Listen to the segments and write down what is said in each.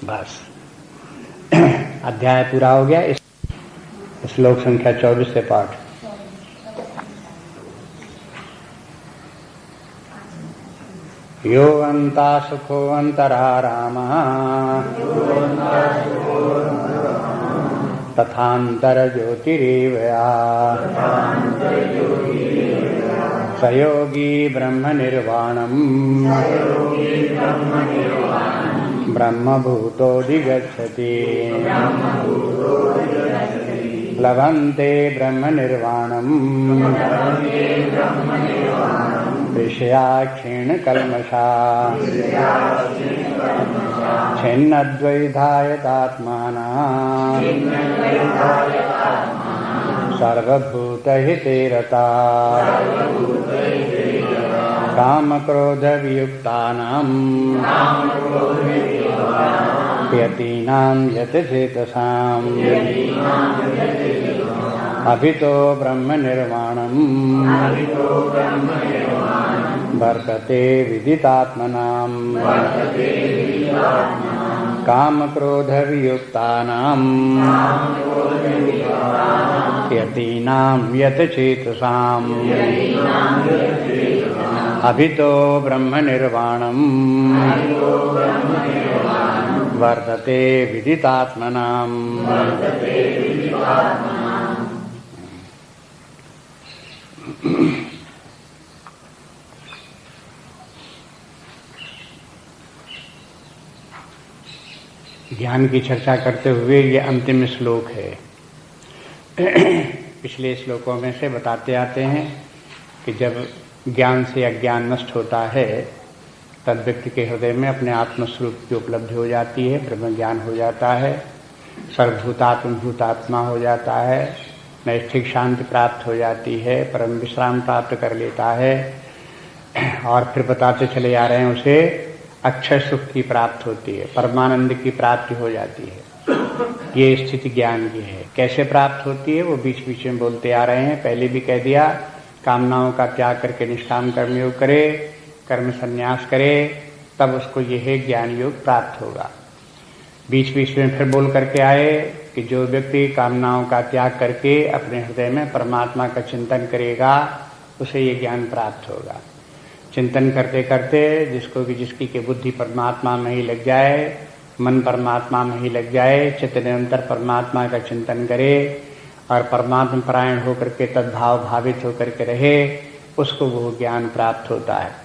बस अध्याय पूरा हो गया। इस श्लोक संख्या 24 से पाठ। यो अन्ता सुखो अंतरा रामः तथांतर ज्योतिरेव स योगी ब्रह्म निर्वाणम् ब्रह्मभूतोऽधिगच्छति लभन्ते ब्रह्म निर्वाणम् विषया क्षीण कल्मषा छिन्नद्वैधायतात्माना सर्वभूतहिते रता कामक्रोधवियुक्तानाम् यतीनां यतचेतसाम् अभितो ब्रह्म निर्वाणम् वर्तते विदितात्मनाम् कामक्रोधवियुक्तानाम् यतीनां यतचेतसाम् अभितो ब्रह्म निर्वाणम् वर्तते विदितात्मनाम्। ज्ञान की चर्चा करते हुए ये अंतिम श्लोक है। पिछले श्लोकों में से बताते आते हैं कि जब ज्ञान से अज्ञान नष्ट होता है तब व्यक्ति के हृदय में अपने आत्मस्वरूप की उपलब्धि हो जाती है, ब्रह्म ज्ञान हो जाता है, सर्वभूतात्म भूतात्मा हो जाता है, नैष्ठिक शांति प्राप्त हो जाती है, परम विश्राम प्राप्त कर लेता है और फिर बताते चले जा रहे हैं उसे अक्षय सुख की प्राप्त होती है, परमानंद की प्राप्ति हो जाती है। ये स्थिति ज्ञान की है। कैसे प्राप्त होती है वो बीच बीच में बोलते आ रहे हैं। पहले भी कह दिया, कामनाओं का त्याग करके निष्काम कर्मयोग करे, कर्म संन्यास करे, तब उसको यह ज्ञान योग प्राप्त होगा। बीच बीच में फिर बोल करके आए कि जो व्यक्ति कामनाओं का त्याग करके अपने हृदय में परमात्मा का चिंतन करेगा उसे ये ज्ञान प्राप्त होगा। चिंतन करते करते जिसको कि जिसकी के बुद्धि परमात्मा में ही लग जाए, मन परमात्मा में ही लग जाए, चित्त निरंतर परमात्मा का चिंतन करे और परमात्मा परायण होकर के तद्भाव भावित होकर के रहे, उसको वो ज्ञान प्राप्त होता है।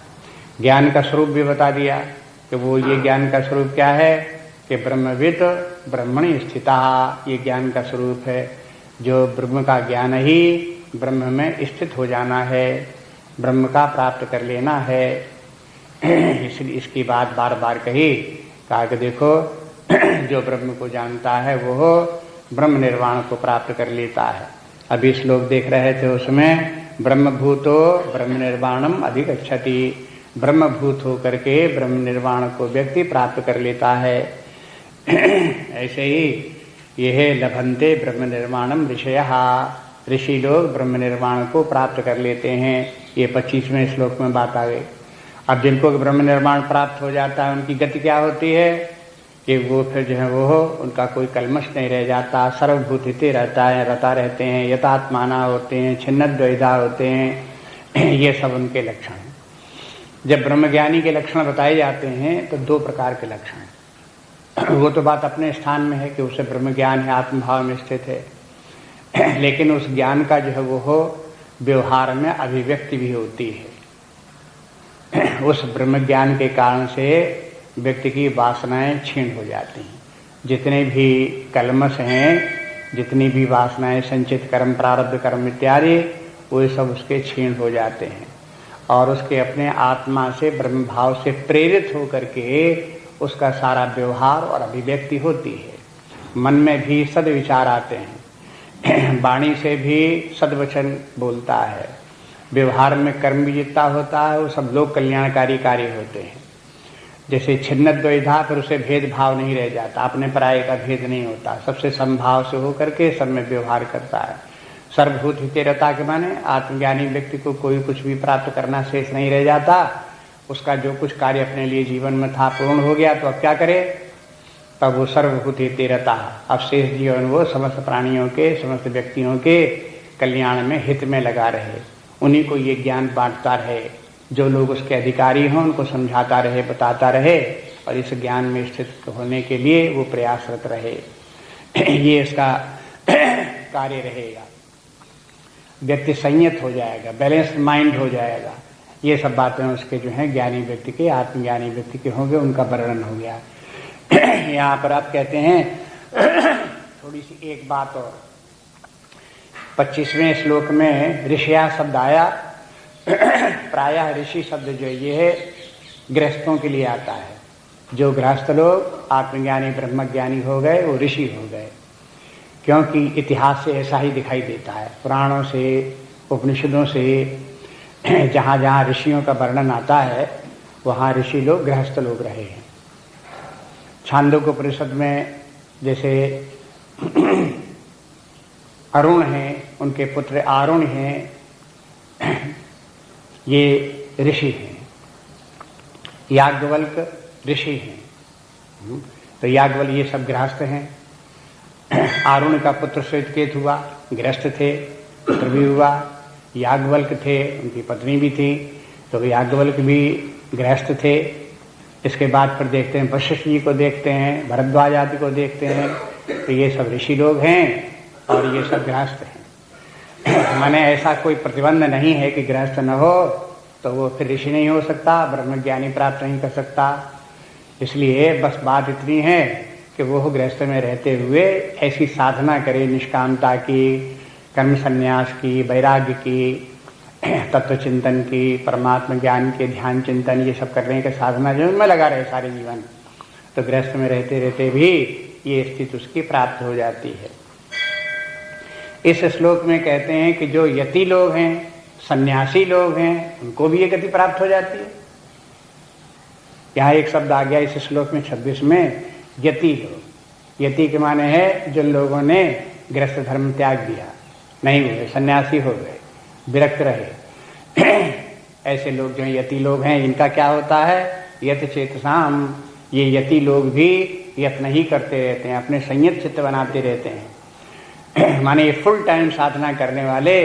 ज्ञान का स्वरूप भी बता दिया कि वो ये ज्ञान का स्वरूप क्या है कि ब्रह्मविद ब्रह्मणि स्थिता, ये ज्ञान का स्वरूप है। जो ब्रह्म का ज्ञान ही ब्रह्म में स्थित हो जाना है, ब्रह्म का प्राप्त कर लेना है। इसलिए इसकी बात बार बार कही, कहा कि देखो जो ब्रह्म को जानता है वो ब्रह्म निर्वाण को प्राप्त कर लेता है। अभी श्लोक देख रहे थे उसमें ब्रह्मभूतो ब्रह्म निर्वाणम अधिगच्छति, ब्रह्मभूत होकर के ब्रह्म निर्वाण को व्यक्ति प्राप्त कर लेता है। ऐसे ही यह लभन्ते ब्रह्म निर्वाणम ऋषयः, ऋषि लोग ब्रह्म निर्वाण को प्राप्त कर लेते हैं। ये 25वें श्लोक में बात आ गई। अब जिनको ब्रह्म निर्वाण प्राप्त हो जाता है उनकी गति क्या होती है कि वो फिर जो है वो उनका कोई कलमश नहीं रह जाता, सर्वभूतिते रहता है, रता रहते हैं, यथात्माना होते हैं, छिन्नद्वैधा होते हैं। ये सब उनके लक्षण हैं। जब ब्रह्मज्ञानी के लक्षण बताए जाते हैं तो दो प्रकार के लक्षण हैं। वो तो बात अपने स्थान में है कि उसे ब्रह्म ज्ञान है, आत्मभाव में स्थित है, लेकिन उस ज्ञान का जो है वो व्यवहार में अभिव्यक्ति भी होती है। उस ब्रह्म ज्ञान के कारण से व्यक्ति की वासनाएं क्षीण हो जाती हैं। जितने भी कलमश हैं, जितनी भी वासनाएं, संचित कर्म, प्रारब्ध कर्म इत्यादि, वो सब उसके क्षीण हो जाते हैं और उसके अपने आत्मा से ब्रह्म भाव से प्रेरित होकर के उसका सारा व्यवहार और अभिव्यक्ति होती है। मन में भी सद्विचार आते हैं, वाणी से भी सद्वचन बोलता है, व्यवहार में कर्म भी जितना होता है वो सब लोग कल्याणकारी कार्य होते हैं। जैसे छिन्नद्वैधा, फिर उसे भेदभाव नहीं रह जाता, अपने पराये का भेद नहीं होता, सबसे समभाव से होकर के सब में व्यवहार करता है। सर्वभूत हितेरता के माने आत्मज्ञानी व्यक्ति को कोई कुछ भी प्राप्त करना शेष नहीं रह जाता। उसका जो कुछ कार्य अपने लिए जीवन में था पूर्ण हो गया, तो अब क्या करे, तब वो सर्वभूति तेरता, अब शेष जीवन वो समस्त प्राणियों के, समस्त व्यक्तियों के कल्याण में, हित में लगा रहे, उन्हीं को ये ज्ञान बांटता रहे, जो लोग उसके अधिकारी हों उनको समझाता रहे, बताता रहे, और इस ज्ञान में स्थित होने के लिए वो प्रयासरत रहे। ये इसका कार्य रहेगा। व्यक्ति संयत हो जाएगा, बैलेंस्ड माइंड हो जाएगा। ये सब बातें उसके जो हैं ज्ञानी व्यक्ति के, आत्मज्ञानी व्यक्ति के होंगे, उनका वर्णन हो गया। यहाँ पर आप कहते हैं थोड़ी सी एक बात और, 25वें श्लोक में ऋषिया शब्द आया। प्रायः ऋषि शब्द जो ये है गृहस्थों के लिए आता है। जो गृहस्थ लोग आत्मज्ञानी ब्रह्मज्ञानी हो गए वो ऋषि हो गए, क्योंकि इतिहास से ऐसा ही दिखाई देता है, पुराणों से, उपनिषदों से, जहाँ जहाँ ऋषियों का वर्णन आता है वहाँ ऋषि लोग गृहस्थ लोग रहे हैं। छांदोग्य उपनिषद में जैसे अरुण हैं, उनके पुत्र आरुण हैं, ये ऋषि हैं। याज्ञवल्क ऋषि हैं, तो याज्ञवल्क ये सब गृहस्थ हैं। आरुण का पुत्र श्वेतकेतु हुआ, गृहस्थ थे, पुत्र भी हुआ। याज्ञवल्क थे, उनकी पत्नी भी थी, तो याज्ञवल्क भी गृहस्थ थे। इसके बाद फिर देखते हैं वशिष्ठ जी को, देखते हैं भरद्वाज आदि को देखते हैं, तो ये सब ऋषि लोग हैं और ये सब गृहस्थ हैं। माने ऐसा कोई प्रतिबंध नहीं है कि गृहस्थ न हो तो वो फिर ऋषि नहीं हो सकता, ब्रह्मज्ञानी प्राप्त नहीं कर सकता। इसलिए बस बात इतनी है कि वो गृहस्थ में रहते हुए ऐसी साधना करे निष्कामता की, कर्म संन्यास की, वैराग्य की, तत्व चिंतन की, परमात्मा ज्ञान के, ध्यान चिंतन, ये सब करने का साधना जो में लगा रहे सारे जीवन, तो गृहस्थ में रहते रहते भी ये स्थिति उसकी प्राप्त हो जाती है। इस श्लोक में कहते हैं कि जो यति लोग हैं, सन्यासी लोग हैं, उनको भी ये गति प्राप्त हो जाती है। यहाँ एक शब्द आ गया इस श्लोक में 26 में, यति लोग। यति के माने है जिन लोगों ने गृहस्थ धर्म त्याग दिया, नहीं हुए, सन्यासी हो गए, विरक्त रहे। ऐसे लोग जो यति लोग हैं, इनका क्या होता है, यत चेतसाम, ये यति लोग भी यत्न ही करते रहते हैं, अपने संयत चित्त बनाते रहते हैं। माने ये फुल टाइम साधना करने वाले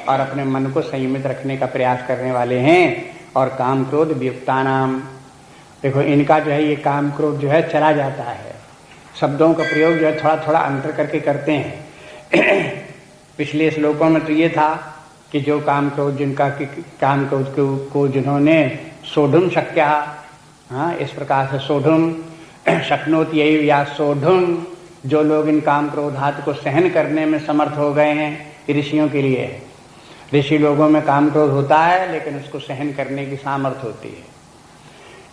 और अपने मन को संयमित रखने का प्रयास करने वाले हैं। और काम क्रोध वियुक्तानाम, देखो इनका जो है ये काम क्रोध जो है चला जाता है। शब्दों का प्रयोग जो है थोड़ा थोड़ा अंतर करके करते हैं। पिछले श्लोकों में तो ये था कि जो काम क्रोध, जिनका काम क्रोध को जिन्होंने सोढ़ुम शक्या, हाँ इस प्रकार से सोढ़ुम शक्नोति यही या सोढ़ुम, जो लोग इन काम क्रोधात को सहन करने में समर्थ हो गए हैं, ऋषियों के लिए है। ऋषि लोगों में काम क्रोध होता है लेकिन उसको सहन करने की सामर्थ्य होती है।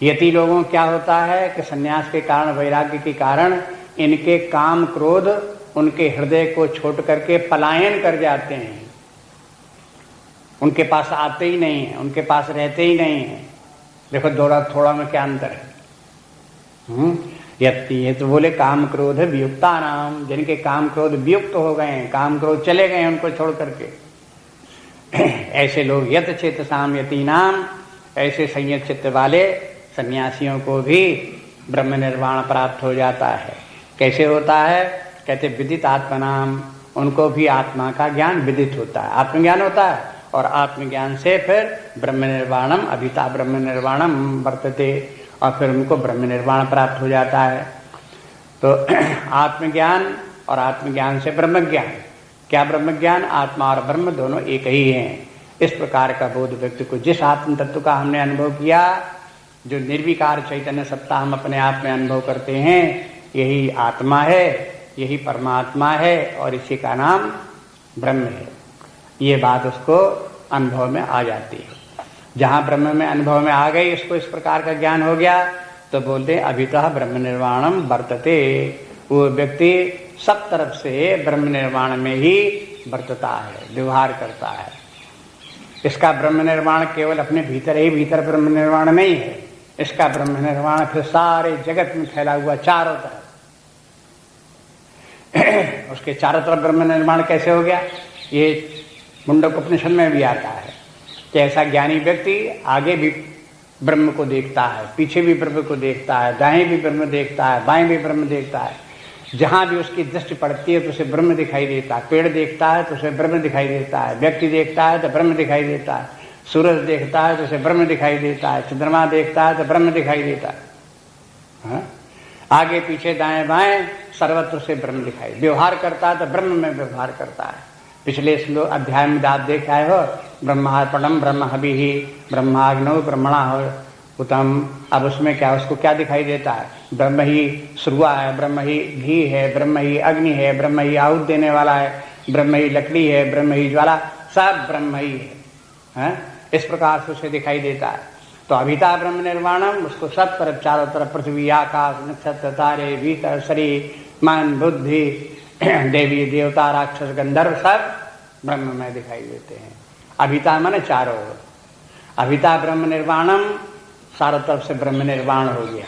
यति लोगों क्या होता है कि संन्यास के कारण, वैराग्य के कारण इनके काम क्रोध उनके हृदय को छोड़ करके पलायन कर जाते हैं, उनके पास आते ही नहीं है, उनके पास रहते ही नहीं है। देखो थोड़ा थोड़ा में क्या अंतर है। यति, ये तो बोले काम क्रोध वियुक्ता नाम, जिनके काम क्रोध वियुक्त हो गए हैं, काम क्रोध चले गए हैं उनको छोड़ करके, ऐसे लोग यत चेतसाम यति नाम, ऐसे संयत चित्त वाले सन्यासियों को भी ब्रह्म निर्वाण प्राप्त हो जाता है। कैसे होता है, कहते विदित आत्मनाम, उनको भी आत्मा का ज्ञान विदित होता है, आत्मज्ञान होता है, और आत्मज्ञान से फिर ब्रह्म निर्वाणम, अभिता ब्रह्म निर्वाणम वर्तते, और फिर उनको ब्रह्म निर्वाण प्राप्त हो जाता है। तो आत्मज्ञान और आत्मज्ञान से ब्रह्मज्ञान, क्या ब्रह्मज्ञान, आत्मा और ब्रह्म दोनों एक ही हैं। इस प्रकार का बोध व्यक्ति को, जिस आत्म तत्व का हमने अनुभव किया, जो निर्विकार चैतन्य सत्ता हम अपने आप में अनुभव करते हैं, यही आत्मा है, यही परमात्मा है और इसी का नाम ब्रह्म है। ये बात उसको अनुभव में आ जाती है। जहाँ ब्रह्म में अनुभव में आ गई, इसको इस प्रकार का ज्ञान हो गया, तो बोलते अभितः ब्रह्म निर्वाणम वर्तते, वो व्यक्ति सब तरफ से ब्रह्म निर्वाण में ही वर्तता है, व्यवहार करता है। इसका ब्रह्म निर्वाण केवल अपने भीतर ही भीतर ब्रह्म निर्वाण नहीं है, इसका ब्रह्म निर्वाण फिर सारे जगत में फैला हुआ चारों तरफ। उसके चारों तरफ ब्रह्म निर्माण कैसे हो गया, ये मुंडक उपनिषद में भी आता है कि ऐसा ज्ञानी व्यक्ति आगे भी ब्रह्म को देखता है, पीछे भी ब्रह्म को देखता है, दाएं भी ब्रह्म देखता है, बाएं भी ब्रह्म देखता है। जहां भी उसकी दृष्टि पड़ती है तो उसे ब्रह्म दिखाई देता है। पेड़ देखता है तो उसे ब्रह्म दिखाई देता है, व्यक्ति देखता है तो ब्रह्म दिखाई देता है, सूरज देखता है तो उसे ब्रह्म दिखाई देता है, चंद्रमा देखता है तो ब्रह्म दिखाई देता है। हाँ? आगे पीछे दाएं बाएं सर्वत्र से ब्रह्म दिखाई, व्यवहार करता है तो ब्रह्म में व्यवहार करता है। पिछले श्लोक अध्याय में आप देख आए हो, ब्रह्मार्पणम ब्रह्म हविहि ब्रह्माग्नौ ब्रह्मणा हो उत्तम। अब उसमें क्या, उसको क्या दिखाई देता है? ब्रह्म ही सुरुआ है, ब्रह्म ही घी है, ब्रह्म ही अग्नि है, ब्रह्म ही आहुत देने वाला है, ब्रह्म ही लकड़ी है, ब्रह्म ही ज्वाला, सब ब्रह्म ही है। इस प्रकार से उसे दिखाई देता है। तो अभिता ब्रह्म निर्वाणम, उसको सब तरफ चारों तरफ पृथ्वी आकाश नक्षत्र तारे भीतर शरीर मन बुद्धि देवी देवता राक्षस गंधर्व सब ब्रह्म में दिखाई देते हैं। अभिता माने चारों ओर, अभिता ब्रह्म निर्वाणम, चारों तरफ से ब्रह्म निर्वाण हो गया।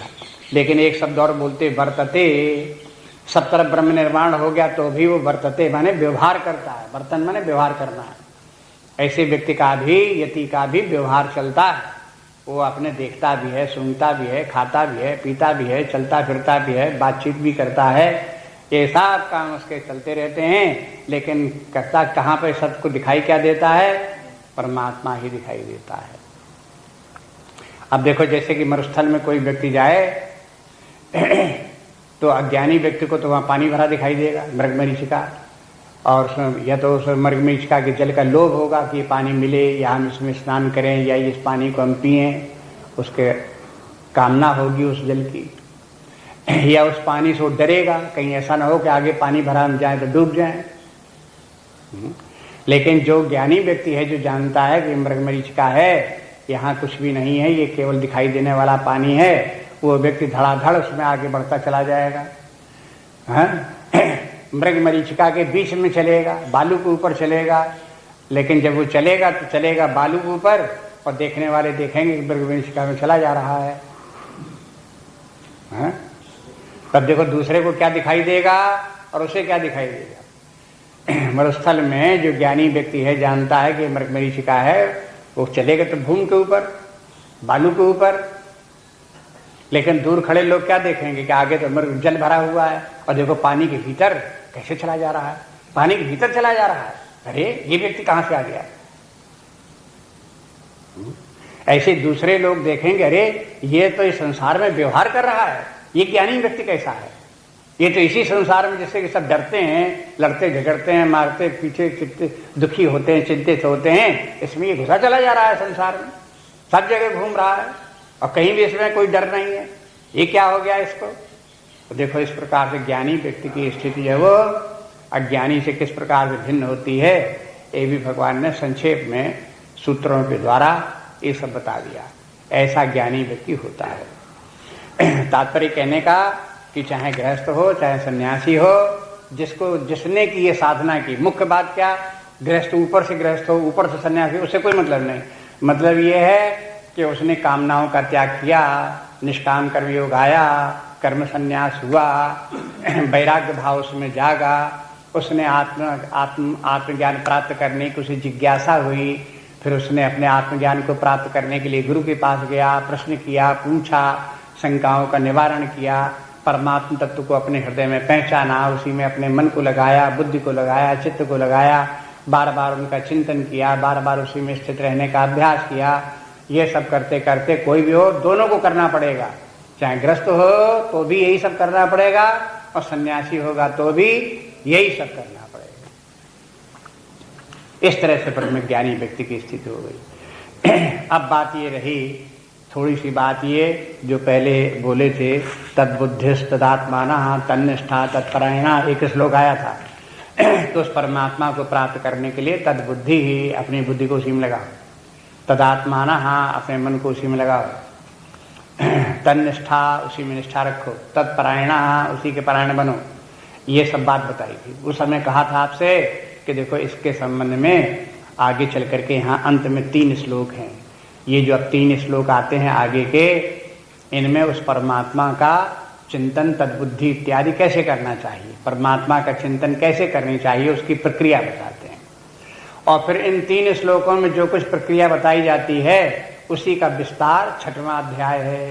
लेकिन एक शब्द और बोलते वर्तते, सब तरफ ब्रह्म निर्वाण हो गया तो भी वो वर्तते माने व्यवहार करता है। वर्तन माने व्यवहार करना है। ऐसे व्यक्ति का भी, यति का भी व्यवहार चलता है। वो अपने देखता भी है, सुनता भी है, खाता भी है, पीता भी है, चलता फिरता भी है, बातचीत भी करता है। ये सब काम उसके चलते रहते हैं। लेकिन करता कहाँ पे सबको दिखाई क्या देता है? परमात्मा ही दिखाई देता है। अब देखो, जैसे कि मरुस्थल में कोई व्यक्ति जाए तो अज्ञानी व्यक्ति को तो वहाँ पानी भरा दिखाई देगा, मृगमरीचिका, और उसमें या तो उस मृगमरीचिका के जल का लोभ होगा कि पानी मिले या हम इसमें स्नान करें या इस पानी को हम पिएं, उसके कामना होगी उस जल की। या उस पानी से वो डरेगा कहीं ऐसा ना हो कि आगे पानी भरा हम जाए तो डूब जाएं। लेकिन जो ज्ञानी व्यक्ति है, जो जानता है कि मृगमरीचिका है, यहाँ कुछ भी नहीं है, ये केवल दिखाई देने वाला पानी है, वो व्यक्ति धड़ाधड़ उसमें आगे बढ़ता चला जाएगा। मृगमरीचिका के बीच में चलेगा, बालू के ऊपर चलेगा। लेकिन जब वो चलेगा तो चलेगा बालू के ऊपर, और देखने वाले देखेंगे कि मृगमरीचिका में चला जा रहा है। तब देखो दूसरे को क्या दिखाई देगा और उसे क्या दिखाई देगा। मरुस्थल में जो ज्ञानी व्यक्ति है, जानता है कि मृगमरीचिका है, वो चलेगा तो भूमि के ऊपर, बालू के ऊपर। लेकिन दूर खड़े लोग क्या देखेंगे कि आगे तो मृग जल भरा हुआ है, और देखो पानी के भीतर कैसे चला जा रहा है, पानी के भीतर चला जा रहा है। अरे ये व्यक्ति कहां से आ गया? ऐसे दूसरे लोग देखेंगे, अरे ये तो इस संसार में व्यवहार कर रहा है, ये ज्ञानी व्यक्ति कैसा है? ये तो इसी संसार में जैसे कि सब डरते हैं, लड़ते झगड़ते हैं, मारते पीछे दुखी होते हैं, चिंतित होते हैं, इसमें ये घुसा चला जा रहा है संसार में, सब जगह घूम रहा है और कहीं भी इसमें कोई डर नहीं है। ये क्या हो गया इसको? तो देखो इस प्रकार से ज्ञानी व्यक्ति की स्थिति है वो अज्ञानी से किस प्रकार से भिन्न होती है, ये भी भगवान ने संक्षेप में सूत्रों के द्वारा ये सब बता दिया। ऐसा ज्ञानी व्यक्ति होता है। तात्पर्य कहने का कि चाहे गृहस्थ हो चाहे सन्यासी हो, जिसने की ये साधना की, मुख्य बात क्या, गृहस्थ ऊपर से गृहस्थ हो, ऊपर से सन्यासी, उससे कोई मतलब नहीं। मतलब ये है कि उसने कामनाओं का त्याग किया, निष्काम कर्मयोग आया, कर्म संन्यास हुआ, वैराग्य भाव उसमें जागा, उसने आत्मज्ञान प्राप्त करने की उसे जिज्ञासा हुई, फिर उसने अपने आत्मज्ञान को प्राप्त करने के लिए गुरु के पास गया, प्रश्न किया, पूछा, शंकाओं का निवारण किया, परमात्मा तत्व को अपने हृदय में पहचाना, उसी में अपने मन को लगाया, बुद्धि को लगाया, चित्त को लगाया, बार बार उनका चिंतन किया, बार बार उसी में स्थित रहने का अभ्यास किया। ये सब करते करते कोई भी हो, दोनों को करना पड़ेगा। चाहे गृहस्थ हो तो भी यही सब करना पड़ेगा, और सन्यासी होगा तो भी यही सब करना पड़ेगा। इस तरह से ब्रह्मज्ञानी व्यक्ति की स्थिति हो गई। अब बात ये रही, थोड़ी सी बात ये जो पहले बोले थे, तद्बुद्धिस्त तदात्मानः तन्निष्ठा तत्परायणा, एक श्लोक आया था। तो उस परमात्मा को प्राप्त करने के लिए तद्बुद्धि ही, अपनी बुद्धि को उसी में लगाओ, तदात्मानः अपने मन को उसी में लगाओ, तन्निष्ठा उसी में निष्ठा रखो, तत्परायणा उसी के परायण बनो। ये सब बात बताई थी। उस समय कहा था आपसे कि देखो इसके संबंध में आगे चल करके यहाँ अंत में 3 श्लोक हैं। ये जो अब 3 श्लोक आते हैं आगे के, इनमें उस परमात्मा का चिंतन, तद्बुद्धि इत्यादि कैसे करना चाहिए, परमात्मा का चिंतन कैसे करनी चाहिए, उसकी प्रक्रिया बताते हैं। और फिर इन 3 श्लोकों में जो कुछ प्रक्रिया बताई जाती है उसी का विस्तार 6वां अध्याय है।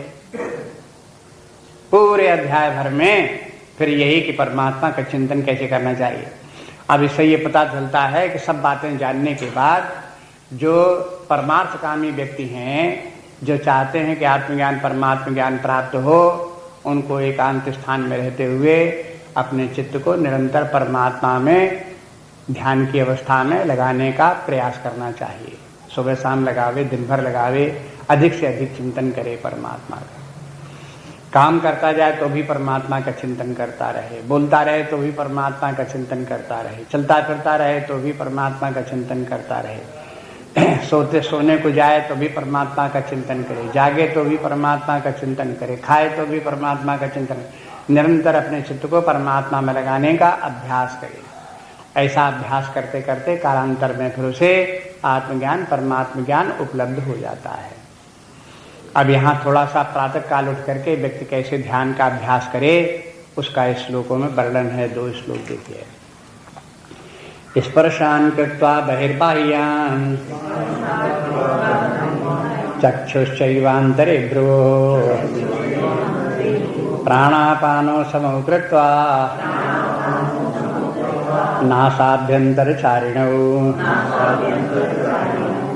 पूरे अध्याय भर में फिर यही कि परमात्मा का चिंतन कैसे करना चाहिए। अब इससे ये पता चलता है कि सब बातें जानने के बाद जो परमार्थकामी व्यक्ति हैं, जो चाहते हैं कि आत्मज्ञान परमात्म ज्ञान प्राप्त हो, उनको एकांत स्थान में रहते हुए अपने चित्त को निरंतर परमात्मा में ध्यान की अवस्था में लगाने का प्रयास करना चाहिए। सुबह शाम लगावे, दिन भर लगावे, अधिक से अधिक चिंतन करे परमात्मा का। काम करता जाए तो भी परमात्मा का चिंतन करता रहे, बोलता रहे तो भी परमात्मा का चिंतन करता रहे, चलता फिरता रहे तो भी परमात्मा का चिंतन करता रहे, सोने को जाए तो भी परमात्मा का चिंतन करे, जागे तो भी परमात्मा का चिंतन करे, खाए तो भी परमात्मा का चिंतन, निरंतर अपने चित्त को परमात्मा में लगाने का अभ्यास करे। ऐसा अभ्यास करते करते कालांतर में फिर उसे आत्मज्ञान परमात्म ज्ञान उपलब्ध हो जाता है। अब यहाँ थोड़ा सा प्रातः काल उठ करके व्यक्ति कैसे ध्यान का अभ्यास करे, उसका इस श्लोकों में वर्णन है। 2 श्लोक देखिए। स्पर्शान् कृत्वा बहिर्बाह्यान् चक्षुश्चैवान्तरे भ्रुवो प्राणापानो समौ कृत्वा नासाभ्यन्तरचारिणौ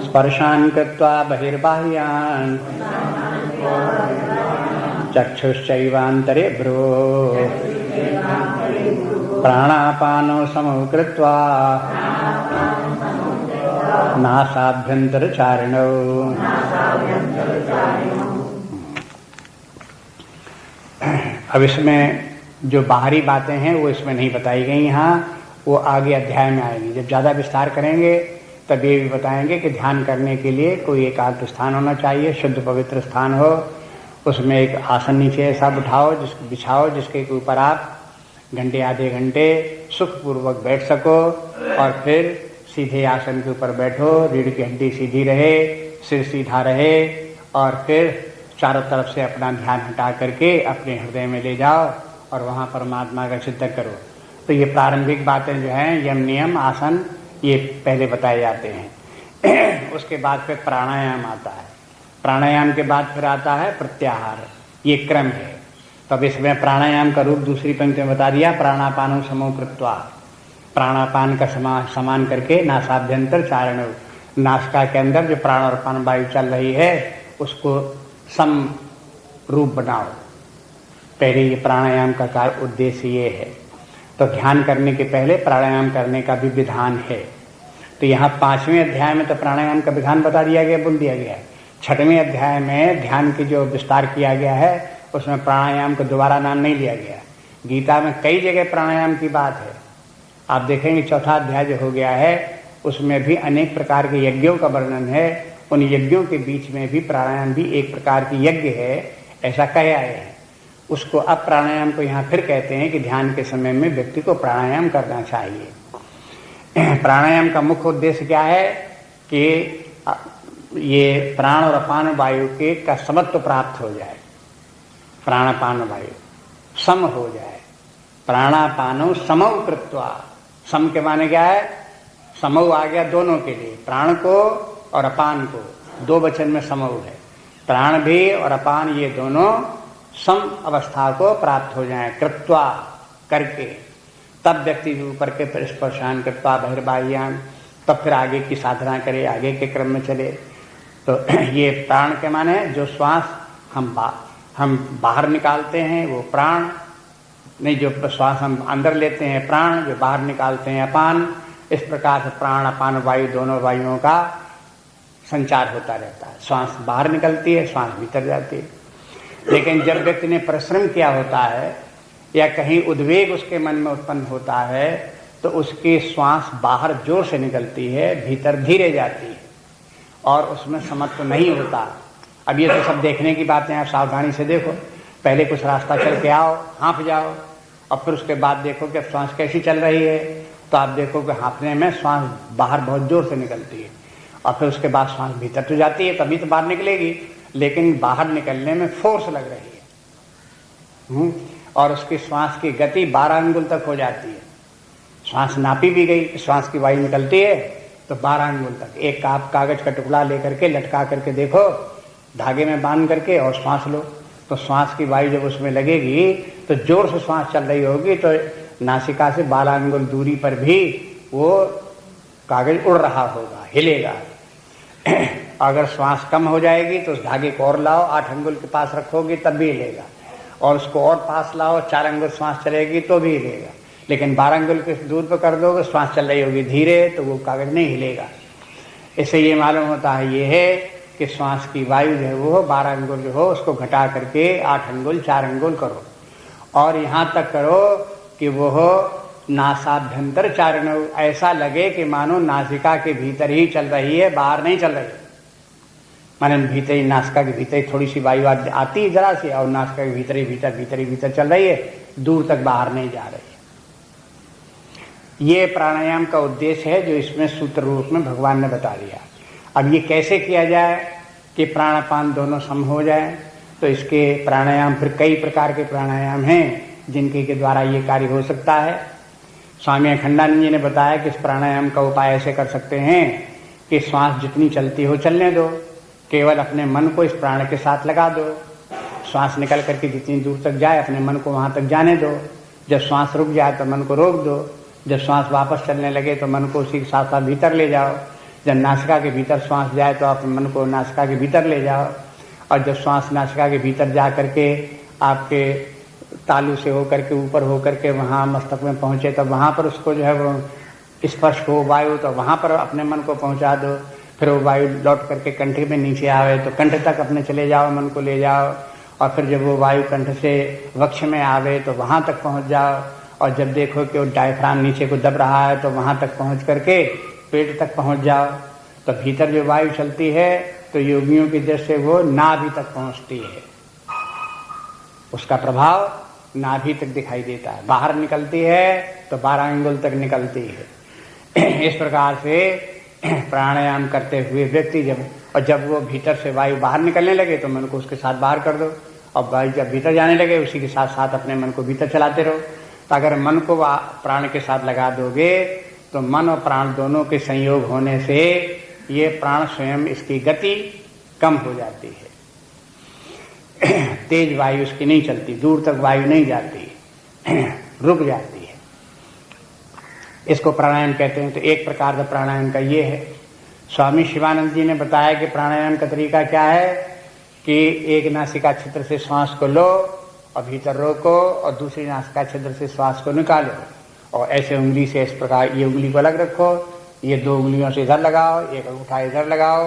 स्पर्शान् कृत्वा बहिर्बाह्यान् चक्षुश्चैवान्तरे भ्रुवो प्राणापानो समौ कृत्वा नासाभ्यन्तरचारिणौ। अब इसमें जो बाहरी बातें हैं वो इसमें नहीं बताई गई, यहाँ वो आगे अध्याय में आएंगी। जब ज़्यादा विस्तार करेंगे तब ये भी बताएंगे कि ध्यान करने के लिए कोई एकांत स्थान होना चाहिए, शुद्ध पवित्र स्थान हो, उसमें एक आसन नीचे ऐसा बिछाओ जिसके ऊपर आप घंटे आधे घंटे सुखपूर्वक बैठ सको, और फिर सीधे आसन के ऊपर बैठो, रीढ़ की हड्डी सीधी रहे, सिर सीधा रहे, और फिर चारों तरफ से अपना ध्यान हटा करके अपने हृदय में ले जाओ और वहाँ परमात्मा का चिंतन करो। तो ये प्रारंभिक बातें जो हैं, यम नियम आसन, ये पहले बताए जाते हैं। उसके बाद फिर प्राणायाम आता है, प्राणायाम के बाद फिर आता है प्रत्याहार, ये क्रम है। तो अब इसमें प्राणायाम का रूप दूसरी पंक्ति में बता दिया, प्राणापानो समो कृत्वा, प्राणापान का समान करके नासाभ्यंतर चारण, नासिका के अंदर जो प्राण और पान वायु चल रही है उसको सम रूप बनाओ। पहले ये प्राणायाम का कार्य उद्देश्य ये है। तो ध्यान करने के पहले प्राणायाम करने का भी विधान है। तो यहाँ 5वें अध्याय में तो प्राणायाम का विधान बता दिया गया, बोल दिया गया है। 6वें अध्याय में ध्यान की जो विस्तार किया गया है उसमें प्राणायाम को दोबारा नाम नहीं लिया गया। गीता में कई जगह प्राणायाम की बात है। आप देखेंगे 4था अध्याय जो हो गया है उसमें भी अनेक प्रकार के यज्ञों का वर्णन है। उन यज्ञों के बीच में भी प्राणायाम भी एक प्रकार की यज्ञ है, ऐसा कहे आए हैं। उसको अब प्राणायाम को यहाँ फिर कहते हैं कि ध्यान के समय में व्यक्ति को प्राणायाम करना चाहिए। प्राणायाम का मुख्य उद्देश्य क्या है कि ये प्राण और अपान वायु के का समत्व प्राप्त हो जाए, प्राणापान वायु सम हो जाए। प्राणापानो समौ कृत्वा, सम के माने क्या है, समौ आ गया दोनों के लिए, प्राण को और अपान को, 2 वचन में समौ है। प्राण भी और अपान ये दोनों सम अवस्था को प्राप्त हो जाएं, कृत्वा करके, तब व्यक्ति ऊपर के स्पर्शान कृत्वा बहिर्बाह्यान, तब फिर आगे की साधना करे, आगे के क्रम में चले। तो ये प्राण के माने जो श्वास हम बाहर निकालते हैं वो प्राण नहीं, जो श्वास हम अंदर लेते हैं प्राण, जो बाहर निकालते हैं अपान। इस प्रकार से प्राण अपान वायु दोनों वायुओं का संचार होता रहता है। श्वास बाहर निकलती है, श्वास भीतर जाती है। लेकिन जब व्यक्ति ने परिश्रम किया होता है या कहीं उद्वेग उसके मन में उत्पन्न होता है तो उसकी श्वास बाहर जोर से निकलती है, भीतर धीरे जाती है और उसमें समत्व नहीं होता। अब ये तो सब देखने की बातें हैं, आप सावधानी से देखो। पहले कुछ रास्ता चल के आओ, हाँफ जाओ, और फिर उसके बाद देखो कि अब श्वास कैसी चल रही है, तो आप देखो कि हाँफने में श्वास बाहर बहुत जोर से निकलती है, और फिर उसके बाद श्वास भीतर तो जाती है, तभी तो बाहर निकलेगी, लेकिन बाहर निकलने में फोर्स लग रही है। और उसकी श्वास की गति 12 अंगुल तक हो जाती है। श्वास नापी भी गई, श्वास की वायु निकलती है तो 12 अंगुल तक। एक कागज का टुकड़ा लेकर के लटका करके देखो धागे में बांध करके और श्वास लो। तो श्वास की वायु जब उसमें लगेगी तो जोर से श्वास चल रही होगी, तो नासिका से 12 अंगुल दूरी पर भी वो कागज उड़ रहा होगा, हिलेगा। अगर श्वास कम हो जाएगी तो उस धागे को और लाओ, 8 अंगुल के पास रखोगे तब भी हिलेगा, और उसको और पास लाओ, 4 अंगुल श्वास चलेगी तो भी हिलेगा। लेकिन 12 अंगुल के दूर पर कर दोगे, श्वास चल रही होगी धीरे, तो वो कागज नहीं हिलेगा। इससे ये मालूम होता है ये है कि श्वास की वायु जो है वो 12 अंगुल जो हो उसको घटा करके 8 अंगुल 4 अंगुल करो, और यहाँ तक करो कि वो हो नासाभ्यंतर 4 अंगुल, ऐसा लगे कि मानो नासिका के भीतर ही चल रही है, बाहर नहीं चल रही। माने भीतर ही, नासिका के भीतर ही थोड़ी सी वायु आती है जरा सी, और नासिका के भीतर ही भीतर चल रही है, दूर तक बाहर नहीं जा रही है। ये प्राणायाम का उद्देश्य है जो इसमें सूत्र रूप में भगवान ने बता दिया। अब ये कैसे किया जाए कि प्राणापान दोनों सम हो जाए, तो इसके प्राणायाम फिर कई प्रकार के प्राणायाम हैं जिनके के द्वारा ये कार्य हो सकता है। स्वामी अखंडानंद जी ने बताया कि इस प्राणायाम का उपाय ऐसे कर सकते हैं कि श्वास जितनी चलती हो चलने दो, केवल अपने मन को इस प्राण के साथ लगा दो, श्वास निकल करके जितनी दूर तक जाए अपने मन को वहां तक जाने दो। जब श्वास रुक जाए तो मन को रोक दो, जब श्वास वापस चलने लगे तो मन को उसी के साथ साथ भीतर ले जाओ। जब नासिका के भीतर श्वास जाए तो आप मन को नासिका के भीतर ले जाओ, और जब श्वास नासिका के भीतर जा करके आपके तालू से होकर के ऊपर होकर के वहाँ मस्तक में पहुँचे, तो वहाँ पर उसको जो है वो स्पर्श हो वायु, तो वहाँ पर अपने मन को पहुँचा दो। फिर वो वायु लौट करके कंठ में नीचे आवे तो कंठ तक अपने चले जाओ, मन को ले जाओ, और फिर जब वो वायु कंठ से वक्ष में आवे तो वहाँ तक पहुँच जाओ, और जब देखो कि वो डायफ्राम नीचे को दब रहा है तो वहाँ तक पहुँच करके पेट तक पहुँच जाओ। तो भीतर जो वायु चलती है तो योगियों की दृष्टि से वो नाभि तक पहुँचती है, उसका प्रभाव नाभि तक दिखाई देता है। बाहर निकलती है तो 12 अंगुल तक निकलती है। इस प्रकार से प्राणायाम करते हुए व्यक्ति जब वो भीतर से वायु बाहर निकलने लगे तो मन को उसके साथ बाहर कर दो, और वायु जब भीतर जाने लगे उसी के साथ साथ अपने मन को भीतर चलाते रहो। तो अगर मन को प्राण के साथ लगा दोगे तो मन और प्राण दोनों के संयोग होने से ये प्राण स्वयं इसकी गति कम हो जाती है, तेज वायु उसकी नहीं चलती, दूर तक वायु नहीं जाती, रुक जाती है। इसको प्राणायाम कहते हैं। तो एक प्रकार का प्राणायाम का ये है। स्वामी शिवानंद जी ने बताया कि प्राणायाम का तरीका क्या है कि एक नासिका छिद्र से श्वास को लो और भीतर रोको, और दूसरी नासिका छिद्र से श्वास को निकालो, और ऐसे उंगली से इस प्रकार ये उंगली को अलग रखो, ये 2 उंगलियों से इधर लगाओ, एक अंगूठा इधर लगाओ,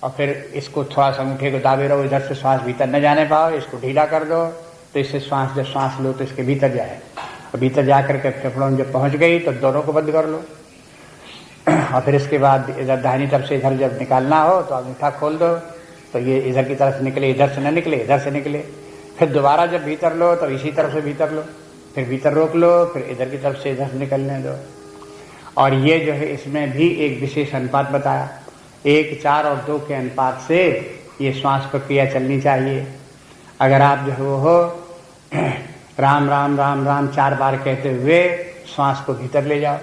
और फिर इसको थोड़ा सा अंगूठे को दाबे रहो, इधर से श्वास भीतर न जाने पाओ, इसको ढीला कर दो, तो इससे श्वास जब श्वास लो तो इसके भीतर जाए, और भीतर जाकर के फेफड़ों में जब पहुंच गई तो दोनों को बंद कर लो। और फिर इसके बाद इधर दाहिनी तरफ से इधर जब निकालना हो तो अंगूठा खोल दो, तो ये इधर की तरफ निकले, इधर से न निकले, इधर से निकले। फिर दोबारा जब भीतर लो तो इसी तरफ से भीतर लो, फिर भीतर रोक लो, फिर इधर की तरफ से इधर निकलने दो। और ये जो है इसमें भी एक विशेष अनुपात बताया, 1, 4 और 2 के अनुपात से ये श्वास प्रक्रिया चलनी चाहिए। अगर आप जो है वो हो राम राम राम राम 4 बार कहते हुए श्वास को भीतर ले जाओ,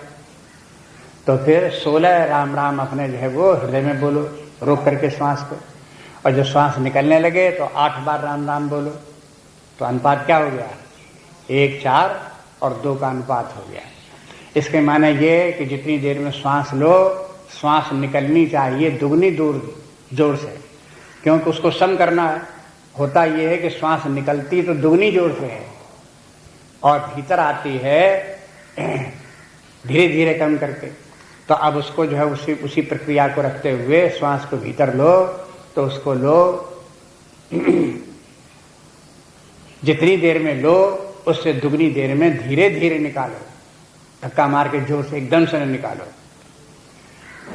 तो फिर 16 राम राम अपने जो है वो हृदय में बोलो, रोक करके श्वास को, और जब श्वास निकलने लगे तो 8 बार राम राम बोलो। तो अनुपात क्या हो गया? 1, 4 और 2 का अनुपात हो गया। इसके माने ये कि जितनी देर में श्वास लो, श्वास निकलनी चाहिए दुगनी जोर से, क्योंकि उसको सम करना है। होता ये है कि श्वास निकलती तो दुगनी जोर से है और भीतर आती है धीरे धीरे कम करके। तो अब उसको जो है उसी प्रक्रिया को रखते हुए श्वास को भीतर लो, तो उसको लो जितनी देर में लो उससे दुगनी देर में धीरे धीरे निकालो, धक्का मार के जोर से एकदम से न निकालो।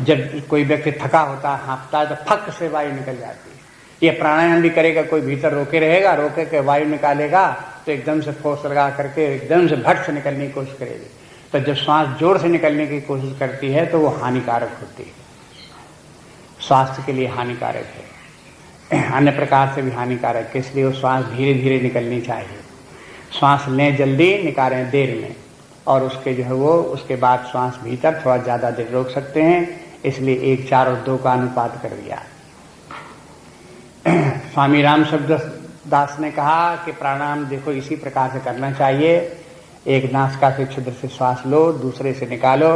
जब कोई व्यक्ति थका होता है, हाँफता है, तो फक से वायु निकल जाती है। ये प्राणायाम भी करेगा, कोई भीतर रोके रहेगा, रोके के वायु निकालेगा तो एकदम से फोर्स लगा करके एकदम से भट से निकलने की कोशिश करेगी। तो जब श्वास जोर से निकलने की कोशिश करती है तो वो हानिकारक होती है, स्वास्थ्य के लिए हानिकारक है, अन्य प्रकार से भी हानिकारक है। इसलिए वो श्वास धीरे धीरे निकलनी चाहिए। श्वास लें जल्दी, निकालें देर में, और उसके जो है वो उसके बाद श्वास भीतर थोड़ा ज़्यादा देर रोक सकते हैं। इसलिए 1, 4 और 2 का अनुपात कर दिया। स्वामी राम शब्द दास ने कहा कि प्राणायाम देखो इसी प्रकार से करना चाहिए। एक नासिका से छिद्र से श्वास लो, दूसरे से निकालो,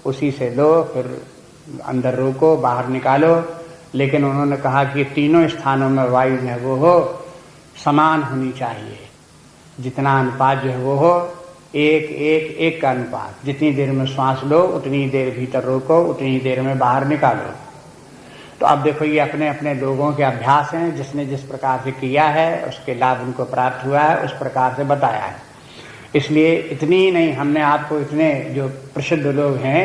उसी से लो, फिर अंदर रोको, बाहर निकालो। लेकिन उन्होंने कहा कि तीनों स्थानों में वायु जो है वो हो समान होनी चाहिए। जितना अनुपात जो है वो हो एक एक एक का अनुपात। जितनी देर में श्वास लो उतनी देर भीतर रोको, उतनी देर में बाहर निकालो। तो अब देखो ये अपने अपने लोगों के अभ्यास हैं, जिसने जिस प्रकार से किया है उसके लाभ उनको प्राप्त हुआ है, उस प्रकार से बताया है। इसलिए इतनी ही नहीं, हमने आपको इतने जो प्रसिद्ध लोग हैं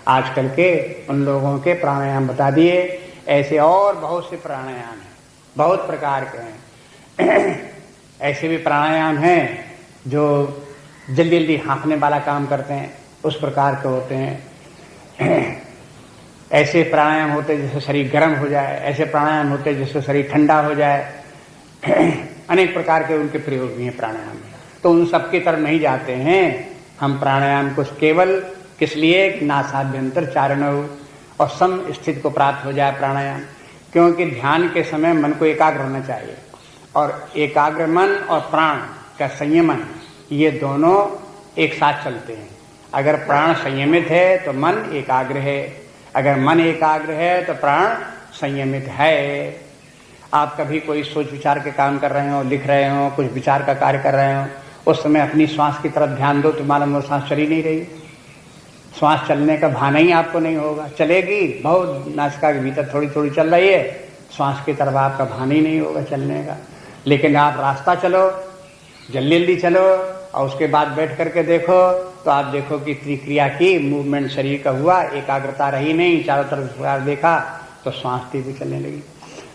आजकल के, उन लोगों के प्राणायाम बता दिए। ऐसे और बहुत से प्राणायाम हैं, बहुत प्रकार के हैं। ऐसे भी प्राणायाम हैं जो जल्दी जल्दी हाँफने वाला काम करते हैं, उस प्रकार के होते हैं। ऐसे प्राणायाम होते हैं जिससे शरीर गर्म हो जाए, ऐसे प्राणायाम होते हैं जिससे शरीर ठंडा हो जाए। अनेक प्रकार के उनके प्रयोग भी हैं प्राणायाम में। तो उन सबकी तरफ नहीं जाते हैं हम। प्राणायाम को केवल किस लिए, नासाभ्यंतर चारण और सम स्थिति को प्राप्त हो जाए प्राणायाम। क्योंकि ध्यान के समय मन को एकाग्र होना चाहिए, और एकाग्र मन और प्राण का संयमन ये दोनों एक साथ चलते हैं। अगर प्राण संयमित है तो मन एकाग्र है, अगर मन एकाग्र है तो प्राण संयमित है। आप कभी कोई सोच विचार के काम कर रहे हो, लिख रहे हो, कुछ विचार का कार्य कर रहे हो, उस समय अपनी श्वास की तरफ ध्यान दो तो मालूम वो श्वास चली नहीं रही। श्वास चलने का भान ही आपको नहीं होगा। चलेगी बहुत, नासिका के भीतर थोड़ी थोड़ी चल रही है, श्वास की तरफ आपका भान ही नहीं होगा चलने का। लेकिन आप रास्ता चलो, जल्दी जल्दी चलो, और उसके बाद बैठ करके देखो तो आप देखो कि त्रिक्रिया की, मूवमेंट शरीर का हुआ, एकाग्रता रही नहीं, चारों तरफ देखा तो श्वास भी चलने लगी।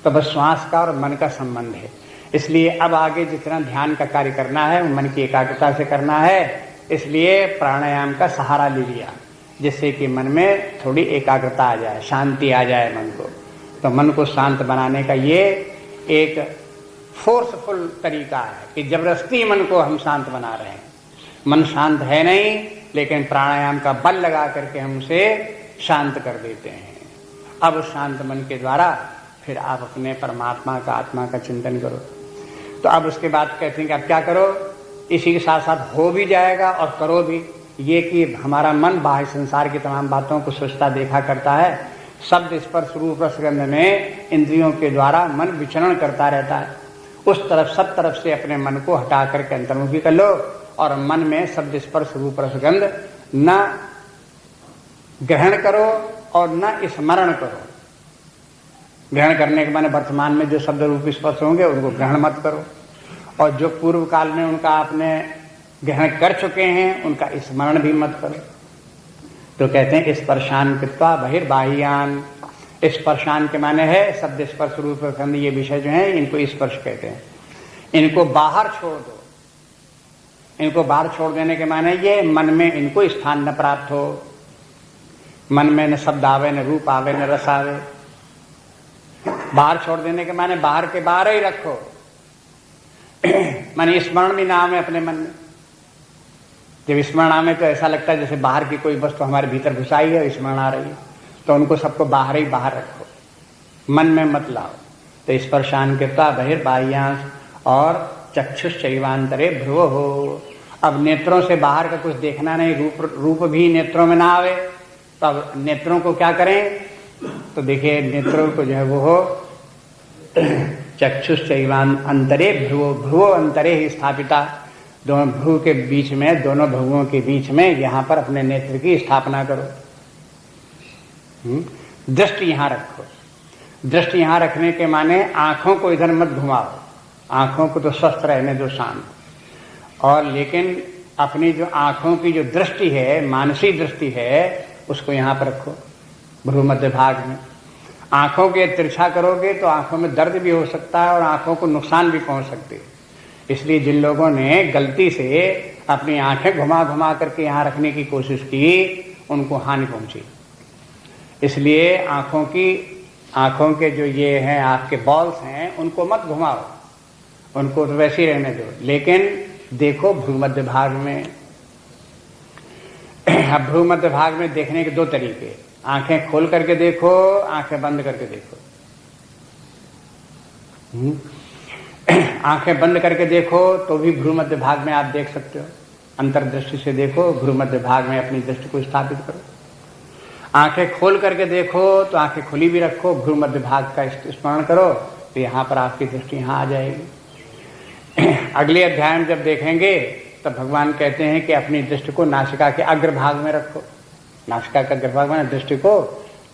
तो बस श्वास का और मन का संबंध है। इसलिए अब आगे जितना ध्यान का कार्य करना है वो मन की एकाग्रता से करना है। इसलिए प्राणायाम का सहारा ले लिया, जिससे कि मन में थोड़ी एकाग्रता आ जाए, शांति आ जाए मन को। तो मन को शांत बनाने का ये एक फोर्सफुल तरीका है कि जबरदस्ती मन को हम शांत बना रहे हैं। मन शांत है नहीं, लेकिन प्राणायाम का बल लगा करके हम उसे शांत कर देते हैं। अब उस शांत मन के द्वारा फिर आप अपने परमात्मा का, आत्मा का चिंतन करो। तो अब उसके बाद कहते हैं कि अब क्या करो, इसी के साथ साथ हो भी जाएगा और करो भी। ये कि हमारा मन बाह्य संसार की तमाम बातों को सोचता देखा करता है। शब्द स्पर्श रूप रसगंध में इंद्रियों के द्वारा मन विचरण करता रहता है। उस तरफ सब तरफ से अपने मन को हटा करके अंतर्मुखी कर लो, और मन में शब्द स्पर्श रूप रसगंध न ग्रहण करो और न स्मरण करो। ग्रहण करने के माने वर्तमान में जो शब्द रूप स्पर्श होंगे उनको ग्रहण मत करो, और जो पूर्व काल में उनका आपने ग्रहण कर चुके हैं उनका स्मरण भी मत करो। तो कहते हैं स्पर्शान कृत्वा बहिर्बाह्यान। स्पर्शान के माने है शब्द स्पर्श रूप रसगंध, ये विषय जो है इनको स्पर्श कहते हैं। इनको बाहर छोड़ दो। इनको बाहर छोड़ देने के माने ये मन में इनको स्थान न प्राप्त हो। मन में न शब्द आवे, न रूप आवे, न रस आवे। बाहर छोड़ देने के माने बाहर के बाहर ही रखो। माने स्मरण भी ना आवे अपने मन में। जब स्मरण आवे तो ऐसा लगता है जैसे बाहर की कोई वस्तु हमारे भीतर घुसाई है, स्मरण आ रही है। तो उनको सबको बाहर ही बाहर रखो, मन में मत लाओ। तो स्पर्शान कृत्वा बहिर्बाह्यांश और चक्षुश्चैवांतरे भ्रुवो हो। अब नेत्रों से बाहर का कुछ देखना नहीं, रूप भी नेत्रों में ना आवे। तो अब नेत्रों को क्या करें, तो देखिए नेत्रों को जो है वो हो चक्षुश्चैवांतरे भ्रुवो। भ्रुवो अंतरे ही स्थापिता। दोनों भ्रुव के बीच में, दोनों भ्रुवों के बीच में यहाँ पर अपने नेत्र की स्थापना करो। दृष्टि यहाँ रखो। दृष्टि यहाँ रखने के माने आंखों को इधर मत घुमाओ। आंखों को तो स्वस्थ रहने दो, शांत। और लेकिन अपनी जो आंखों की जो दृष्टि है, मानसिक दृष्टि है, उसको यहाँ पर रखो भ्रू मध्य भाग में। आंखों के तिरछा करोगे तो आंखों में दर्द भी हो सकता है और आंखों को नुकसान भी पहुंच सकती है। इसलिए जिन लोगों ने गलती से अपनी आंखें घुमा घुमा करके यहाँ रखने की कोशिश की, उनको हानि पहुंची। इसलिए आंखों के जो ये हैं आपके बॉल्स हैं, उनको मत घुमाओ, उनको तो वैसे ही रहने दो। लेकिन देखो भ्रूमध्य भाग में। अब भ्रूमध्य भाग में देखने के दो तरीके, आंखें खोल करके देखो, आंखें बंद करके देखो। आंखें बंद करके देखो तो भी भ्रूमध्य भाग में आप देख सकते हो, अंतर्दृष्टि से देखो, भ्रूमध्य भाग में अपनी दृष्टि को स्थापित करो। आंखें खोल करके देखो तो आंखें खुली भी रखो, भ्रूमध्य भाग का स्मरण करो तो यहां पर आपकी दृष्टि यहां आ जाएगी। अगले अध्याय में जब देखेंगे तब भगवान कहते हैं कि अपनी दृष्टि को नासिका के अग्रभाग में रखो। नासिका का अग्रभाग में दृष्टि को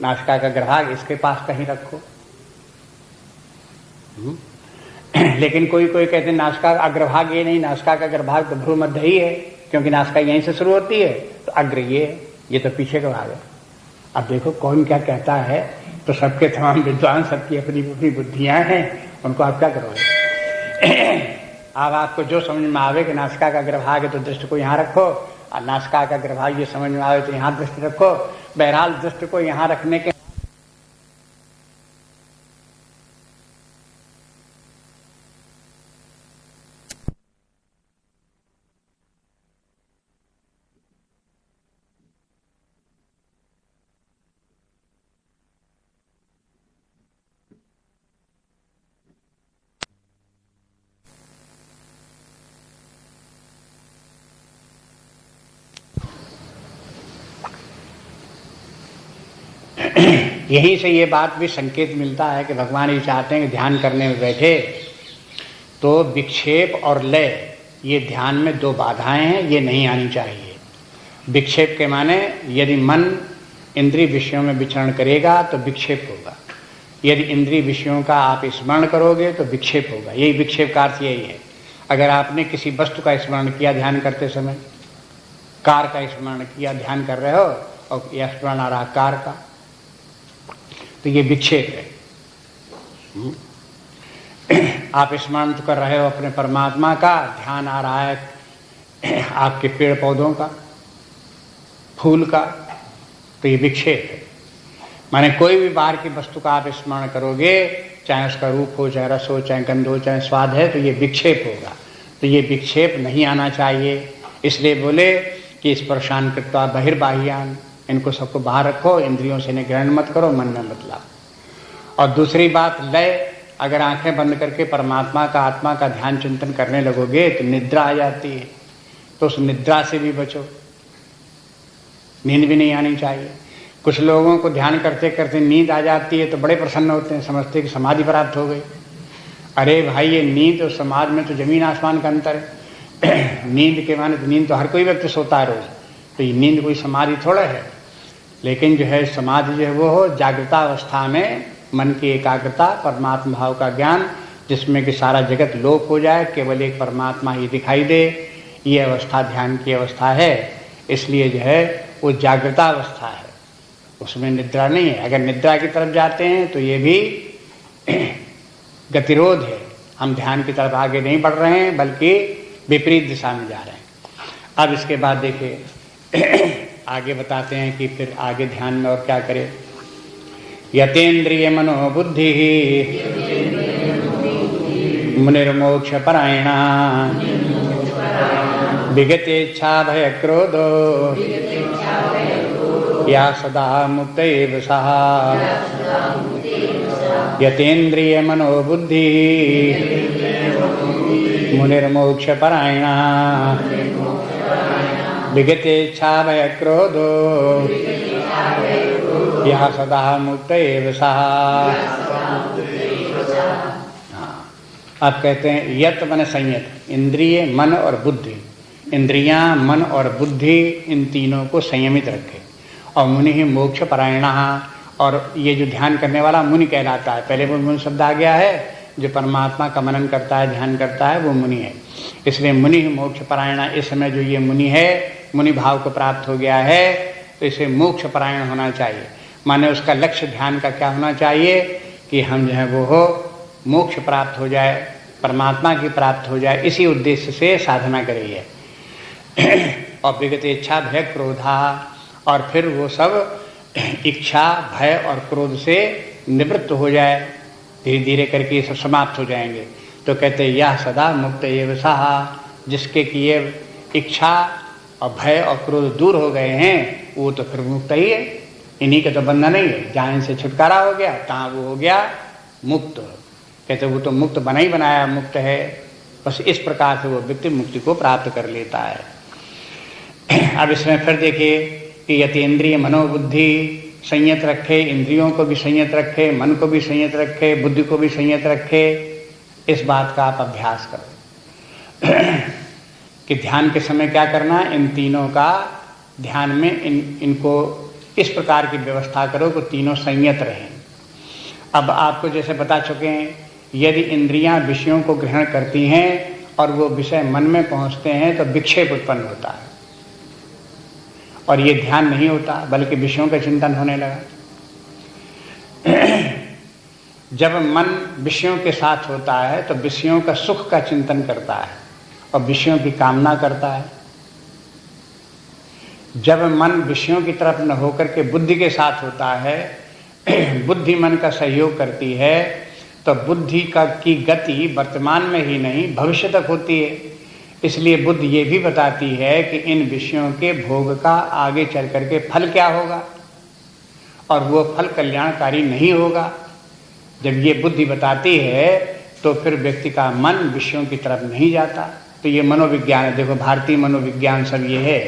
नासिका का अग्रभाग इसके पास कहीं रखो। लेकिन कोई कोई कहते हैं नासिका का अग्रभाग ये नहीं, नासिका का अग्रभाग तो भ्रूमध्य ही है, क्योंकि नासिका यहीं से शुरू होती है, तो अग्र ये तो पीछे का भाग है। अब देखो कौन क्या कहता है, तो सबके तमाम विद्वान, सबकी अपनी अपनी बुद्धियां हैं, उनको आप क्या करोगे। अब आपको जो समझ में आवे कि नासिका का अग्रभाग है तो दृष्टि को यहाँ रखो, और नासिका का अग्रभाग ये समझ में आवे तो यहाँ दृष्टि रखो। बहरहाल दृष्टि को यहाँ रखने के यहीं से ये बात भी संकेत मिलता है कि भगवान ये चाहते हैं कि ध्यान करने में बैठे तो विक्षेप और लय, ये ध्यान में दो बाधाएं हैं, ये नहीं आनी चाहिए। विक्षेप के माने यदि मन इंद्रिय विषयों में विचरण करेगा तो विक्षेप होगा, यदि इंद्रिय विषयों का आप स्मरण करोगे तो विक्षेप होगा। यही विक्षेप का अर्थ यही है। अगर आपने किसी वस्तु का स्मरण किया ध्यान करते समय, कार का स्मरण किया, ध्यान कर रहे हो और यह स्मरण आ रहा कार का, तो ये विक्षेप है। आप स्मरण तो कर रहे हो अपने परमात्मा का, ध्यान आ रहा है आपके पेड़ पौधों का, फूल का, तो ये विक्षेप है। माने कोई भी बाहर की वस्तु का आप स्मरण करोगे, चाहे उसका रूप हो, चाहे रस हो, चाहे गंध हो, चाहे स्वाद है, तो ये विक्षेप होगा। तो ये विक्षेप नहीं आना चाहिए। इसलिए बोले कि स्पर्शान कृत्वा बहिर्बाह्यान, इनको सबको बाहर रखो, इंद्रियों से इन्हें ग्रहण मत करो, मन में मत लाओ। और दूसरी बात लय, अगर आंखें बंद करके परमात्मा का, आत्मा का ध्यान चिंतन करने लगोगे तो निद्रा आ जाती है, तो उस निद्रा से भी बचो, नींद भी नहीं आनी चाहिए। कुछ लोगों को ध्यान करते करते नींद आ जाती है तो बड़े प्रसन्न होते हैं, समझते कि समाधि प्राप्त हो गई। अरे भाई, ये नींद और समाधि में तो जमीन आसमान का अंतर है। नींद के माने तो नींद तो हर कोई व्यक्ति सोता है रोज, तो ये नींद कोई समाधि थोड़ा है। लेकिन जो है समाधि जो है वो हो जागृतावस्था में मन की एकाग्रता, परमात्मा भाव का ज्ञान, जिसमें कि सारा जगत लोप हो जाए, केवल एक परमात्मा ही दिखाई दे, ये अवस्था ध्यान की अवस्था है। इसलिए जो है वो जागृतावस्था है, उसमें निद्रा नहीं है। अगर निद्रा की तरफ जाते हैं तो ये भी गतिरोध है, हम ध्यान की तरफ आगे नहीं बढ़ रहे हैं बल्कि विपरीत दिशा में जा रहे हैं। अब इसके बाद देखिए आगे बताते हैं कि फिर आगे ध्यान में और क्या करें। यतेन्द्रिय मनोबुद्धि मुनिर्मोक्ष परायणा विगतेच्छा भय क्रोधो या सदा मुक्त एव सः। यतेन्द्रिय मनोबुद्धि मुनिर्मोक्ष परायणा विगतेच्छा भय क्रोधो यः सदा मुक्त एव सः। अब कहते हैं यत मन संयत, इंद्रिय, मन और बुद्धि, इंद्रियां, मन और बुद्धि, इन तीनों को संयमित रखे। और मुनि ही मोक्ष परायणा, और ये जो ध्यान करने वाला मुनि कहलाता है। पहले वो मुनि शब्द आ गया है, जो परमात्मा का मनन करता है, ध्यान करता है, वो मुनि है। इसलिए मुनि ही मोक्ष परायणा, इस समय जो ये मुनि है, मुनि भाव को प्राप्त हो गया है, तो इसे मोक्ष परायण होना चाहिए। माने उसका लक्ष्य ध्यान का क्या होना चाहिए कि हम जो है वो हो मोक्ष प्राप्त हो जाए, परमात्मा की प्राप्त हो जाए, इसी उद्देश्य से साधना करिए। और विगत इच्छा भय क्रोधा, और फिर वो सब इच्छा, भय और क्रोध से निवृत्त हो जाए, धीरे धीरे करके ये सब समाप्त हो जाएंगे। तो कहते हैं यह सदा मुक्त एव सः, जिसके किए इच्छा और भय और क्रोध दूर हो गए हैं, वो तो फिर मुक्त ही है, इन्हीं का तो बंधन नहीं है। जहाँ इनसे छुटकारा हो गया तहाँ वो हो गया मुक्त। कहते वो तो मुक्त बना ही बनाया मुक्त है। बस इस प्रकार से वो व्यक्ति मुक्ति को प्राप्त कर लेता है। अब इसमें फिर देखिए कि यतीन्द्रिय मनोबुद्धि संयत रखे, इंद्रियों को भी संयत रखे, मन को भी संयत रखे, बुद्धि को भी संयत रखे। इस बात का आप अभ्यास करो कि ध्यान के समय क्या करना, इन तीनों का ध्यान में इनको इस प्रकार की व्यवस्था करो कि तीनों संयत रहें। अब आपको जैसे बता चुके हैं, यदि इंद्रियां विषयों को ग्रहण करती हैं और वो विषय मन में पहुंचते हैं तो विक्षेप उत्पन्न होता है और ये ध्यान नहीं होता, बल्कि विषयों का चिंतन होने लगा। जब मन विषयों के साथ होता है तो विषयों का सुख का चिंतन करता है और विषयों की कामना करता है। जब मन विषयों की तरफ न होकर के बुद्धि के साथ होता है, बुद्धि मन का सहयोग करती है, तो बुद्धि की गति वर्तमान में ही नहीं भविष्य तक होती है। इसलिए बुद्धि ये भी बताती है कि इन विषयों के भोग का आगे चल करके फल क्या होगा और वो फल कल्याणकारी नहीं होगा। जब ये बुद्धि बताती है तो फिर व्यक्ति का मन विषयों की तरफ नहीं जाता। तो ये मनोविज्ञान है। देखो भारतीय मनोविज्ञान सब ये है,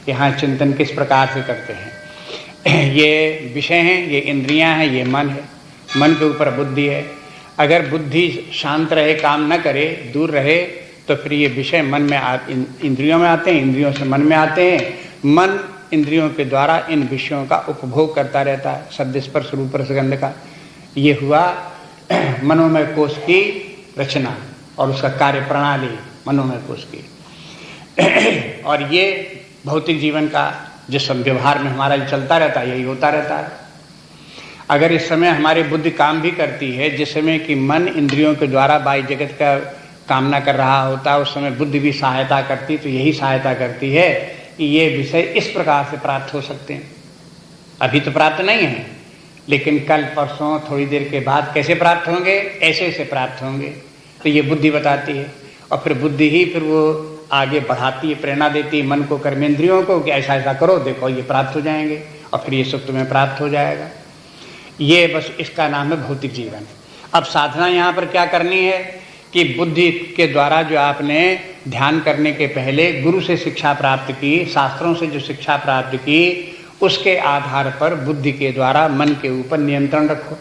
यहाँ चिंतन किस प्रकार से करते हैं। ये विषय हैं, ये इंद्रियां हैं, ये मन है, मन के ऊपर बुद्धि है। अगर बुद्धि शांत रहे, काम न करे, दूर रहे, तो फिर ये विषय मन में इंद्रियों में आते हैं, इंद्रियों से मन में आते हैं। मन इंद्रियों के द्वारा इन विषयों का उपभोग करता रहता है, शब्द स्पर्श रूप रसगंध का। ये हुआ मनोमय कोश की रचना और उसका कार्य प्रणाली मनोमय कोश की। और ये भौतिक जीवन का जो सब व्यवहार में हमारा चलता रहता है, यही होता रहता है। अगर इस समय हमारी बुद्धि काम भी करती है, जिस समय कि मन इंद्रियों के द्वारा बाह्य जगत का कामना कर रहा होता है, उस समय बुद्धि भी सहायता करती, तो यही सहायता करती है कि ये विषय इस प्रकार से प्राप्त हो सकते हैं। अभी तो प्राप्त नहीं है, लेकिन कल परसों थोड़ी देर के बाद कैसे प्राप्त होंगे, ऐसे ऐसे प्राप्त होंगे। तो ये बुद्धि बताती है और फिर बुद्धि ही फिर वो आगे बढ़ाती है, प्रेरणा देती है मन को, कर्मेंद्रियों को कि ऐसा ऐसा करो, देखो ये प्राप्त हो जाएंगे और फिर ये सुख तुम्हें प्राप्त हो जाएगा। ये बस इसका नाम है भौतिक जीवन। अब साधना यहाँ पर क्या करनी है कि बुद्धि के द्वारा जो आपने ध्यान करने के पहले गुरु से शिक्षा प्राप्त की, शास्त्रों से जो शिक्षा प्राप्त की, उसके आधार पर बुद्धि के द्वारा मन के ऊपर नियंत्रण रखो।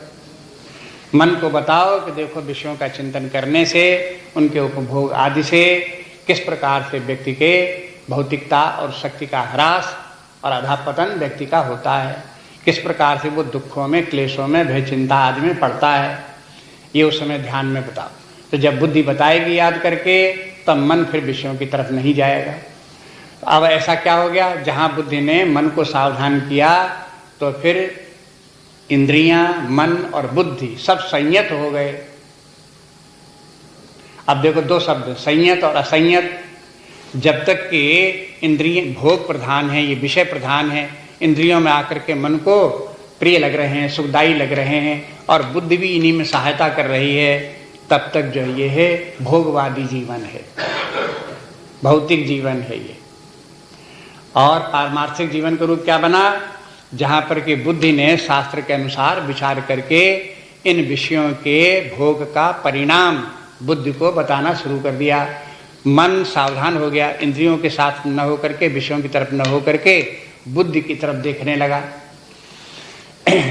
मन को बताओ कि देखो विषयों का चिंतन करने से, उनके उपभोग आदि से किस प्रकार से व्यक्ति के भौतिकता और शक्ति का ह्रास और अधःपतन व्यक्ति का होता है, किस प्रकार से वो दुखों में, क्लेशों में, भय चिंता आदि में पड़ता है। ये उस समय ध्यान में बताओ। तो जब बुद्धि बताएगी याद करके, तब मन फिर विषयों की तरफ नहीं जाएगा। तो अब ऐसा क्या हो गया, जहाँ बुद्धि ने मन को सावधान किया तो फिर इंद्रियां, मन और बुद्धि सब संयत हो गए। अब देखो दो शब्द, संयत और असंयत। जब तक कि इंद्रिय भोग प्रधान है, ये विषय प्रधान है, इंद्रियों में आकर के मन को प्रिय लग रहे हैं, सुखदायी लग रहे हैं और बुद्धि भी इन्हीं में सहायता कर रही है, तब तक जो ये है भोगवादी जीवन है, भौतिक जीवन है ये। और पारमार्थिक जीवन का रूप क्या बना, जहाँ पर कि बुद्धि ने शास्त्र के अनुसार विचार करके इन विषयों के भोग का परिणाम बुद्धि को बताना शुरू कर दिया। मन सावधान हो गया, इंद्रियों के साथ न होकर के, विषयों की तरफ न होकर के बुद्धि की तरफ देखने लगा।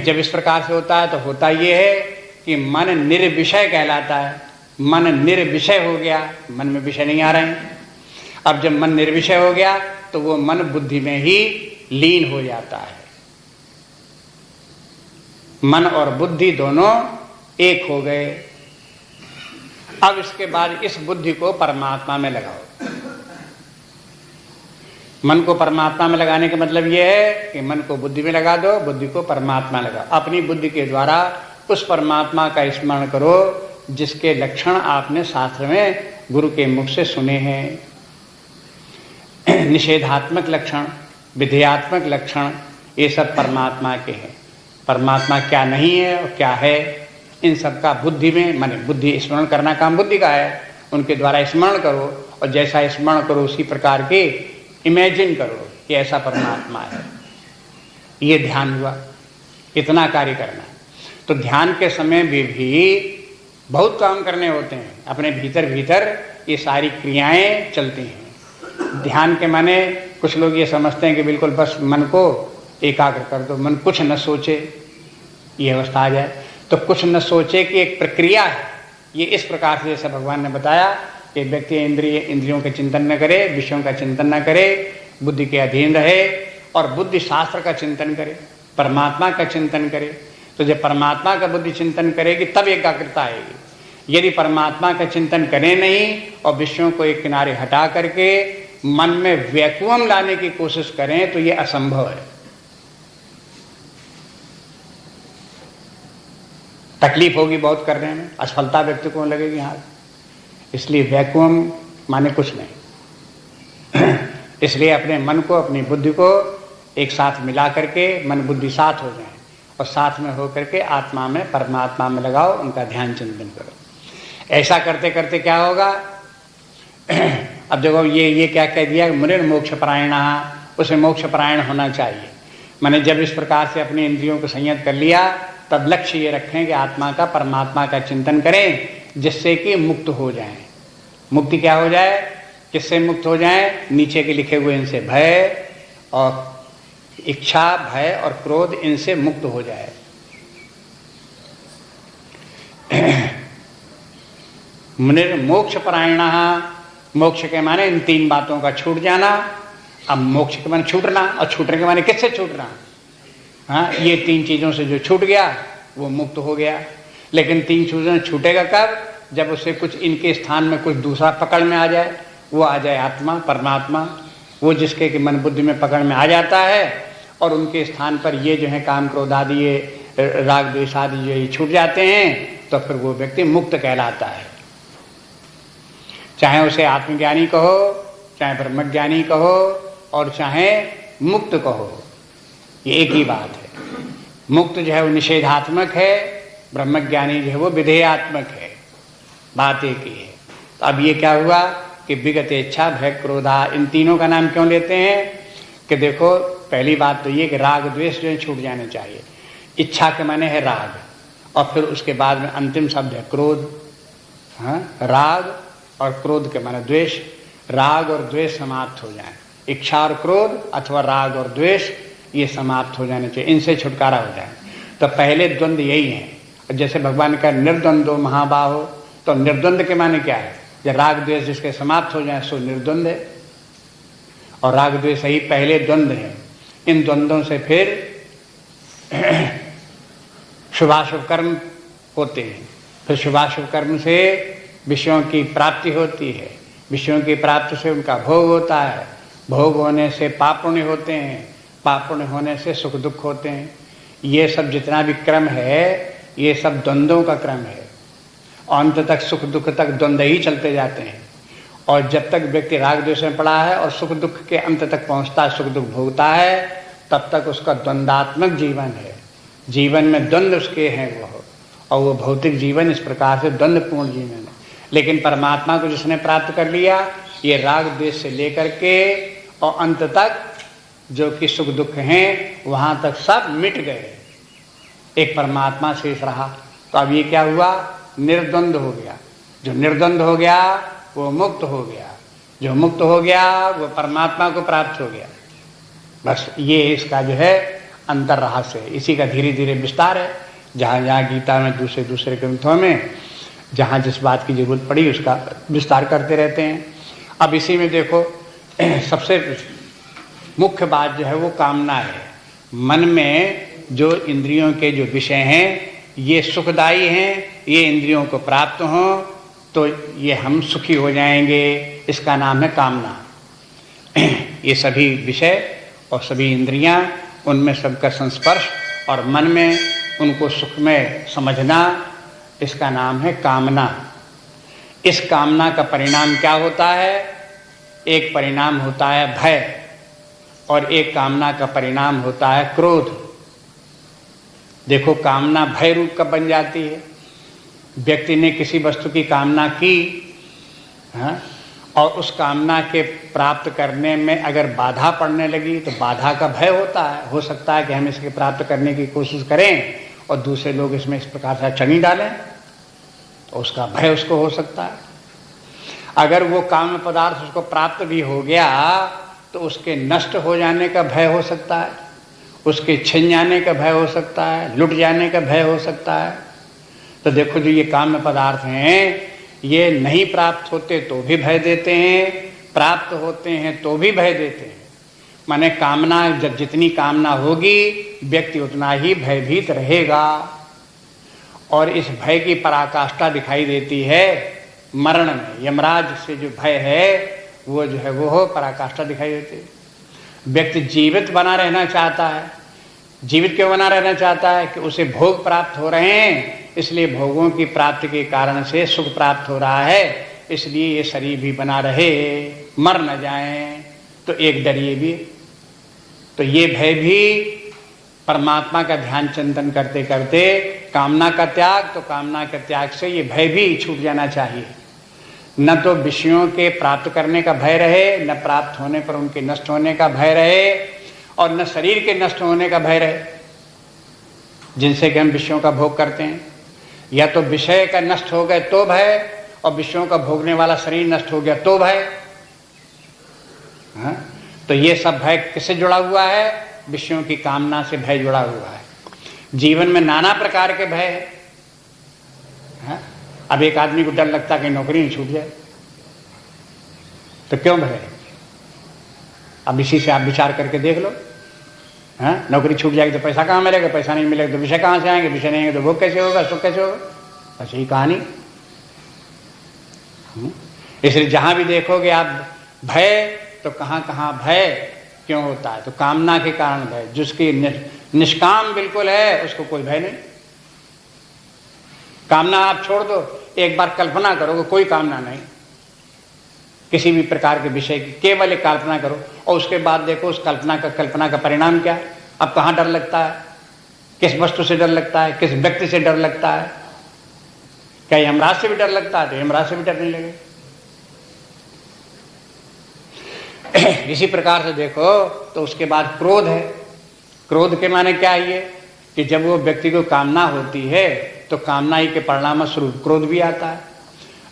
जब इस प्रकार से होता है तो होता ये है कि मन निर्विषय कहलाता है। मन निर्विषय हो गया, मन में विषय नहीं आ रहे हैं। अब जब मन निर्विषय हो गया तो वो मन बुद्धि में ही लीन हो जाता है। मन और बुद्धि दोनों एक हो गए। अब इसके बाद इस बुद्धि को परमात्मा में लगाओ। मन को परमात्मा में लगाने का मतलब यह है कि मन को बुद्धि में लगा दो, बुद्धि को परमात्मा लगाओ। अपनी बुद्धि के द्वारा उस परमात्मा का स्मरण करो जिसके लक्षण आपने शास्त्र में गुरु के मुख से सुने हैं। निषेधात्मक लक्षण, विधेयात्मक लक्षण, ये सब परमात्मा के हैं। परमात्मा क्या नहीं है और क्या है, इन सब का बुद्धि में, माने बुद्धि स्मरण करना काम बुद्धि का है। उनके द्वारा स्मरण करो और जैसा स्मरण करो उसी प्रकार के इमेजिन करो कि ऐसा परमात्मा है। ये ध्यान हुआ, इतना कार्य करना है। तो ध्यान के समय भी बहुत काम करने होते हैं, अपने भीतर भीतर ये सारी क्रियाएं चलती हैं। ध्यान के माने कुछ लोग ये समझते हैं कि बिल्कुल बस मन को एकाग्र कर दो, मन कुछ न सोचे, ये अवस्था आ जाए। तो कुछ न सोचे कि एक प्रक्रिया है। ये इस प्रकार से जैसे भगवान ने बताया कि व्यक्ति इंद्रियों के चिंतन न करे, विषयों का चिंतन न करे, बुद्धि के अधीन रहे और बुद्धि शास्त्र का चिंतन करे, परमात्मा का चिंतन करे। तो जब परमात्मा का बुद्धि चिंतन करेगी तब एकाग्रता आएगी। यदि परमात्मा का चिंतन करे नहीं और विषयों को एक किनारे हटा करके मन में वैक्यूम लाने की कोशिश करें तो ये असंभव है। तकलीफ होगी बहुत करने में, असफलता व्यक्ति को लगेगी। हाँ, इसलिए वैक्यूम माने कुछ नहीं। इसलिए अपने मन को, अपनी बुद्धि को एक साथ मिला करके मन बुद्धि साथ हो जाए और साथ में हो करके आत्मा में, परमात्मा में लगाओ, उनका ध्यान चिंतन करो। ऐसा करते करते क्या होगा? अब देखो ये क्या कह दिया, मुनिर मोक्ष परायण, उसे मोक्ष परायण होना चाहिए। मैंने जब इस प्रकार से अपनी इंद्रियों को संयत कर लिया तब लक्ष्य ये रखें कि आत्मा का, परमात्मा का चिंतन करें, जिससे कि मुक्त हो जाएं। मुक्ति क्या हो जाए? किससे मुक्त हो जाएं? नीचे के लिखे हुए इनसे, भय और इच्छा, भय और क्रोध, इनसे मुक्त हो जाए। मुनिर मोक्ष परायण, मोक्ष के माने इन तीन बातों का छूट जाना। अब मोक्ष के माने छूटना, और छूटने के माने किससे छूटना? हाँ, ये तीन चीजों से जो छूट गया वो मुक्त हो गया। लेकिन तीन चीजों छूटेगा कब? जब उसे कुछ इनके स्थान में कुछ दूसरा पकड़ में आ जाए। वो आ जाए आत्मा, परमात्मा, वो जिसके कि मन बुद्धि में पकड़ में आ जाता है और उनके स्थान पर ये जो है काम, क्रोध आदि, ये राग द्वेष आदि जो ये छूट जाते हैं, तो फिर वो व्यक्ति मुक्त कहलाता है। चाहे उसे आत्मज्ञानी कहो, चाहे ब्रह्मज्ञानी कहो और चाहे मुक्त कहो, ये एक ही बात है। मुक्त जो है वो निषेधात्मक है, ब्रह्मज्ञानी जो है वो विधेयात्मक है। बात एक ही है। तो अब ये क्या हुआ कि विगत इच्छा, भय, क्रोधा, इन तीनों का नाम क्यों लेते हैं? कि देखो, पहली बात तो ये कि राग द्वेष जो है छूट जाने चाहिए। इच्छा के माने है राग, और फिर उसके बाद में अंतिम शब्द है क्रोध। हाँ, राग और क्रोध के माने द्वेष। राग और द्वेष समाप्त हो जाए, इच्छा और क्रोध अथवा राग और द्वेष ये समाप्त हो जाने चाहिए, इनसे छुटकारा हो जाए। तो पहले द्वंद्व यही है। जैसे भगवान का निर्द्वंद्व महाबाहो, तो निर्द्वंद्व के माने क्या है? जब राग द्वेष जिसके समाप्त हो जाए सो निर्द्वंद्व है, और राग द्वेष ही पहले द्वंद्व है। इन द्वंद्वों से फिर शुभाशुभ कर्म होते हैं। फिर शुभाशुभ कर्म से विषयों की प्राप्ति होती है, विषयों की प्राप्ति से उनका भोग होता है, भोग होने से पाप पुण्य होते हैं, पाप पुण्य होने से सुख दुख होते हैं। ये सब जितना भी क्रम है ये सब द्वंद्वों का क्रम है, और अंत तक सुख दुख तक द्वंद्व ही चलते जाते हैं। और जब तक व्यक्ति राग द्वेष में पड़ा है और सुख दुख के अंत तक पहुंचता है, सुख दुख भोगता है, तब तक उसका द्वंद्वात्मक जीवन है। जीवन में द्वंद्व उसके हैं वो, और वो भौतिक जीवन इस प्रकार से द्वंद्वपूर्ण जीवन है। लेकिन परमात्मा को जिसने प्राप्त कर लिया, ये राग द्वेष से लेकर के और अंत तक जो कि सुख दुख हैं वहां तक सब मिट गए, एक परमात्मा शेष रहा। तो अब ये क्या हुआ? निर्द्वंद्व हो गया। जो निर्द्वंद्व हो गया वो मुक्त हो गया, जो मुक्त हो गया वो परमात्मा को प्राप्त हो गया। बस ये इसका जो है अंतर रहस्य है। इसी का धीरे धीरे विस्तार है। जहाँ जहाँ गीता में, दूसरे दूसरे ग्रंथों में जहाँ जिस बात की जरूरत पड़ी उसका विस्तार करते रहते हैं। अब इसी में देखो, सबसे मुख्य बात जो है वो कामना है। मन में जो इंद्रियों के जो विषय हैं ये सुखदायी हैं, ये इंद्रियों को प्राप्त हों तो ये हम सुखी हो जाएंगे, इसका नाम है कामना। ये सभी विषय और सभी इंद्रियां, उनमें सबका संस्पर्श और मन में उनको सुख में समझना, इसका नाम है कामना। इस कामना का परिणाम क्या होता है? एक परिणाम होता है भय, और एक कामना का परिणाम होता है क्रोध। देखो, कामना भय रूप का बन जाती है। व्यक्ति ने किसी वस्तु की कामना की, हाँ, और उस कामना के प्राप्त करने में अगर बाधा पड़ने लगी तो बाधा का भय होता है। हो सकता है कि हम इसके प्राप्त करने की कोशिश करें और दूसरे लोग इसमें इस प्रकार से चनी डालें, उसका भय उसको हो सकता है। अगर वो काम पदार्थ उसको प्राप्त भी हो गया तो उसके नष्ट हो जाने का भय हो सकता है, उसके छिन जाने का भय हो सकता है, लुट जाने का भय हो सकता है। तो देखो जो ये काम्य पदार्थ हैं ये नहीं प्राप्त होते तो भी भय देते हैं, प्राप्त होते हैं तो भी भय देते हैं। माने कामना, जितनी कामना होगी व्यक्ति उतना ही भयभीत रहेगा। और इस भय की पराकाष्ठा दिखाई देती है मरण में। यमराज से जो भय है वो जो है वो पराकाष्ठा दिखाई देती है। व्यक्ति जीवित बना रहना चाहता है। जीवित क्यों बना रहना चाहता है? कि उसे भोग प्राप्त हो रहे हैं, इसलिए भोगों की प्राप्ति के कारण से सुख प्राप्त हो रहा है, इसलिए ये शरीर भी बना रहे, मर न जाए। तो एक डर ये भी। तो ये भय भी परमात्मा का ध्यान चिंतन करते करते कामना का त्याग, तो कामना के त्याग से ये भय भी छूट जाना चाहिए। न तो विषयों के प्राप्त करने का भय रहे, न प्राप्त होने पर उनके नष्ट होने का भय रहे, और न शरीर के नष्ट होने का भय रहे जिनसे कि हम विषयों का भोग करते हैं। या तो विषय का नष्ट हो गए तो भय, और विषयों का भोगने वाला शरीर नष्ट हो गया तो भय। हाँ? तो ये सब भय किससे जुड़ा हुआ है? विषयों की कामना से भय जुड़ा हुआ है। जीवन में नाना प्रकार के भय है। अब एक आदमी को डर लगता है कि नौकरी नहीं छूट जाए, तो क्यों भय? अब इसी से आप विचार करके देख लो। हाँ, नौकरी छूट जाएगी तो पैसा कहाँ मिलेगा, पैसा नहीं मिलेगा तो विषय कहाँ से आएंगे, विषय नहीं आएंगे तो भोग कैसे होगा, सुख कैसे होगा? बस यही कहानी। इसलिए जहां भी देखोगे आप भय, तो कहां कहां भय क्यों होता है? तो कामना के कारण भय। जिसकी निष्काम बिल्कुल है उसको कोई भय नहीं। कामना आप छोड़ दो, एक बार कल्पना करोगे, कोई कामना नहीं किसी भी प्रकार के विषय की, केवल एक कल्पना करो और उसके बाद देखो उस कल्पना का परिणाम क्या है। अब कहां डर लगता है? किस वस्तु से डर लगता है? किस व्यक्ति से डर लगता है? क्या यमराज से भी डर लगता है? तो यमराज से भी डर नहीं लगे। इसी प्रकार से देखो तो उसके बाद क्रोध है। क्रोध के माने क्या है? ये कि जब वो व्यक्ति को कामना होती है तो कामना ही के परिणाम स्वरूप क्रोध भी आता है।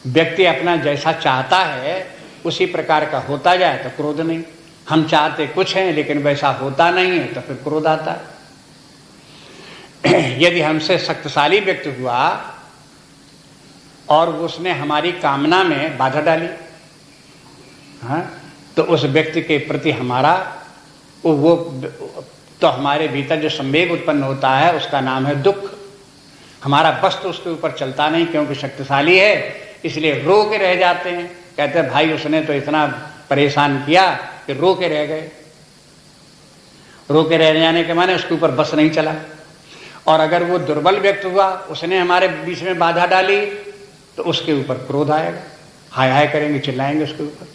व्यक्ति अपना जैसा चाहता है उसी प्रकार का होता जाए तो क्रोध नहीं। हम चाहते कुछ हैं लेकिन वैसा होता नहीं है तो फिर क्रोध आता है। यदि हमसे शक्तिशाली व्यक्ति हुआ और उसने हमारी कामना में बाधा डाली, हाँ, तो उस व्यक्ति के प्रति हमारा वो तो हमारे भीतर जो संवेग उत्पन्न होता है उसका नाम है दुख। हमारा बस तो उसके ऊपर चलता नहीं क्योंकि शक्तिशाली है, इसलिए रो के रह जाते हैं। कहते हैं भाई उसने तो इतना परेशान किया कि रो के रह गए। रो के रह जाने के माने उसके ऊपर बस नहीं चला। और अगर वो दुर्बल व्यक्ति हुआ, उसने हमारे बीच में बाधा डाली, तो उसके ऊपर क्रोध आएगा, हाय हाय करेंगे, चिल्लाएंगे उसके ऊपर।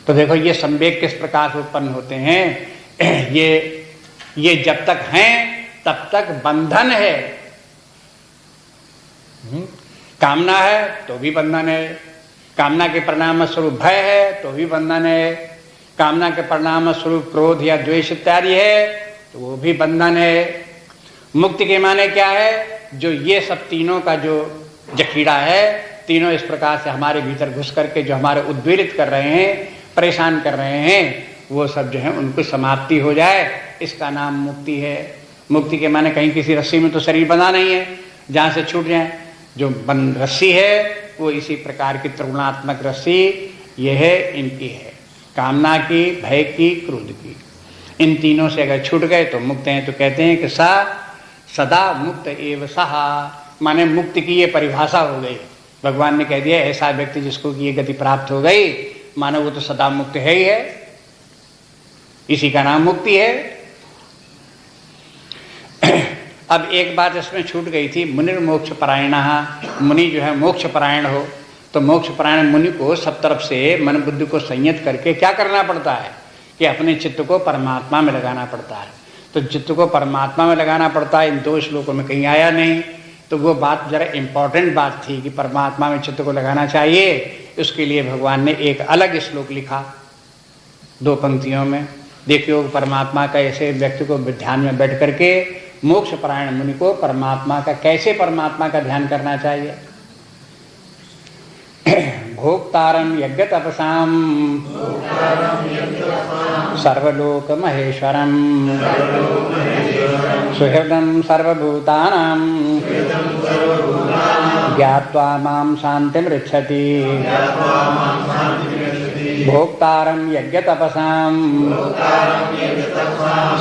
तो देखो ये संवेग किस प्रकार से उत्पन्न होते हैं। ये जब तक हैं तब तक बंधन है। कामना है तो भी बंधन है, कामना के परिणाम स्वरूप भय है तो भी बंधन है, कामना के परिणाम स्वरूप क्रोध या द्वेष इत्यादि है तो वो भी बंधन है। मुक्ति के माने क्या है? जो ये सब तीनों का जो जखीड़ा है, तीनों इस प्रकार से हमारे भीतर घुस करके जो हमारे उद्वेलित कर रहे हैं, परेशान कर रहे हैं, वो सब जो है उनको समाप्ति हो जाए, इसका नाम मुक्ति है। मुक्ति के माने कहीं किसी रस्सी में तो शरीर बंधा नहीं है जहां से छूट जाए। जो रस्सी है वो इसी प्रकार की त्रिगुणात्मक रस्सी ये है, इनकी है, कामना की, भय की, क्रोध की। इन तीनों से अगर छूट गए तो मुक्त हैं। तो कहते हैं कि सा सदा मुक्त एव सहा, माने मुक्ति की ये परिभाषा हो गई। भगवान ने कह दिया ऐसा व्यक्ति जिसको की ये गति प्राप्त हो गई, मानो वो तो सदा मुक्त है ही है, इसी का नाम मुक्ति है। अब एक बात इसमें छूट गई थी, मुनिर्मोक्ष परायणः, मुनि जो है मोक्ष परायण हो। तो मोक्ष परायण मुनि को सब तरफ से मन बुद्धि को संयत करके क्या करना पड़ता है कि अपने चित्त को परमात्मा में लगाना पड़ता है। तो चित्त को परमात्मा में लगाना पड़ता है, इन दो श्लोकों में कहीं आया नहीं। तो वो बात जरा इम्पॉर्टेंट बात थी कि परमात्मा में चित्त को लगाना चाहिए। उसके लिए भगवान ने एक अलग श्लोक लिखा 2 पंक्तियों में। देखियो परमात्मा का ऐसे व्यक्ति को ध्यान में बैठ करके मोक्ष परायण मुनि को परमात्मा का, कैसे परमात्मा का ध्यान करना चाहिए? भोक्तारम यज्ञ तपसाम सर्वलोक महेश्वरम सुहृदं सर्वभूतानां ज्ञात्वा मां शान्तिमृच्छति। भोक्तारं यज्ञ तपसां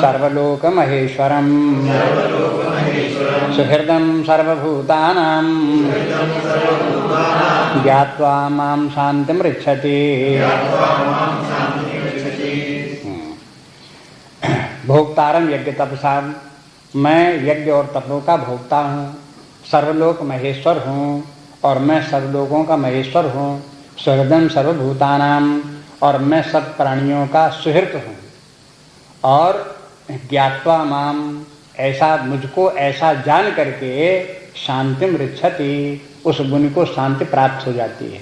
सर्वलोक महेश्वरं सुहृदं सर्वभूतानां ज्ञात्वा मां शान्तिमृच्छति। भोक्तारं यज्ञ तपसां, मैं यज्ञ और तपों का भोक्ता हूँ। सर्वलोक महेश्वर हूँ और मैं सर्वलोकों का महेश्वर हूँ। सुहृदं सर्वभूतानां, और मैं सब प्राणियों का सुहृद हूँ। और ज्ञात्वा माम, ऐसा मुझको ऐसा जान करके शांतिम ऋच्छति, उस मुनि को शांति प्राप्त हो जाती है।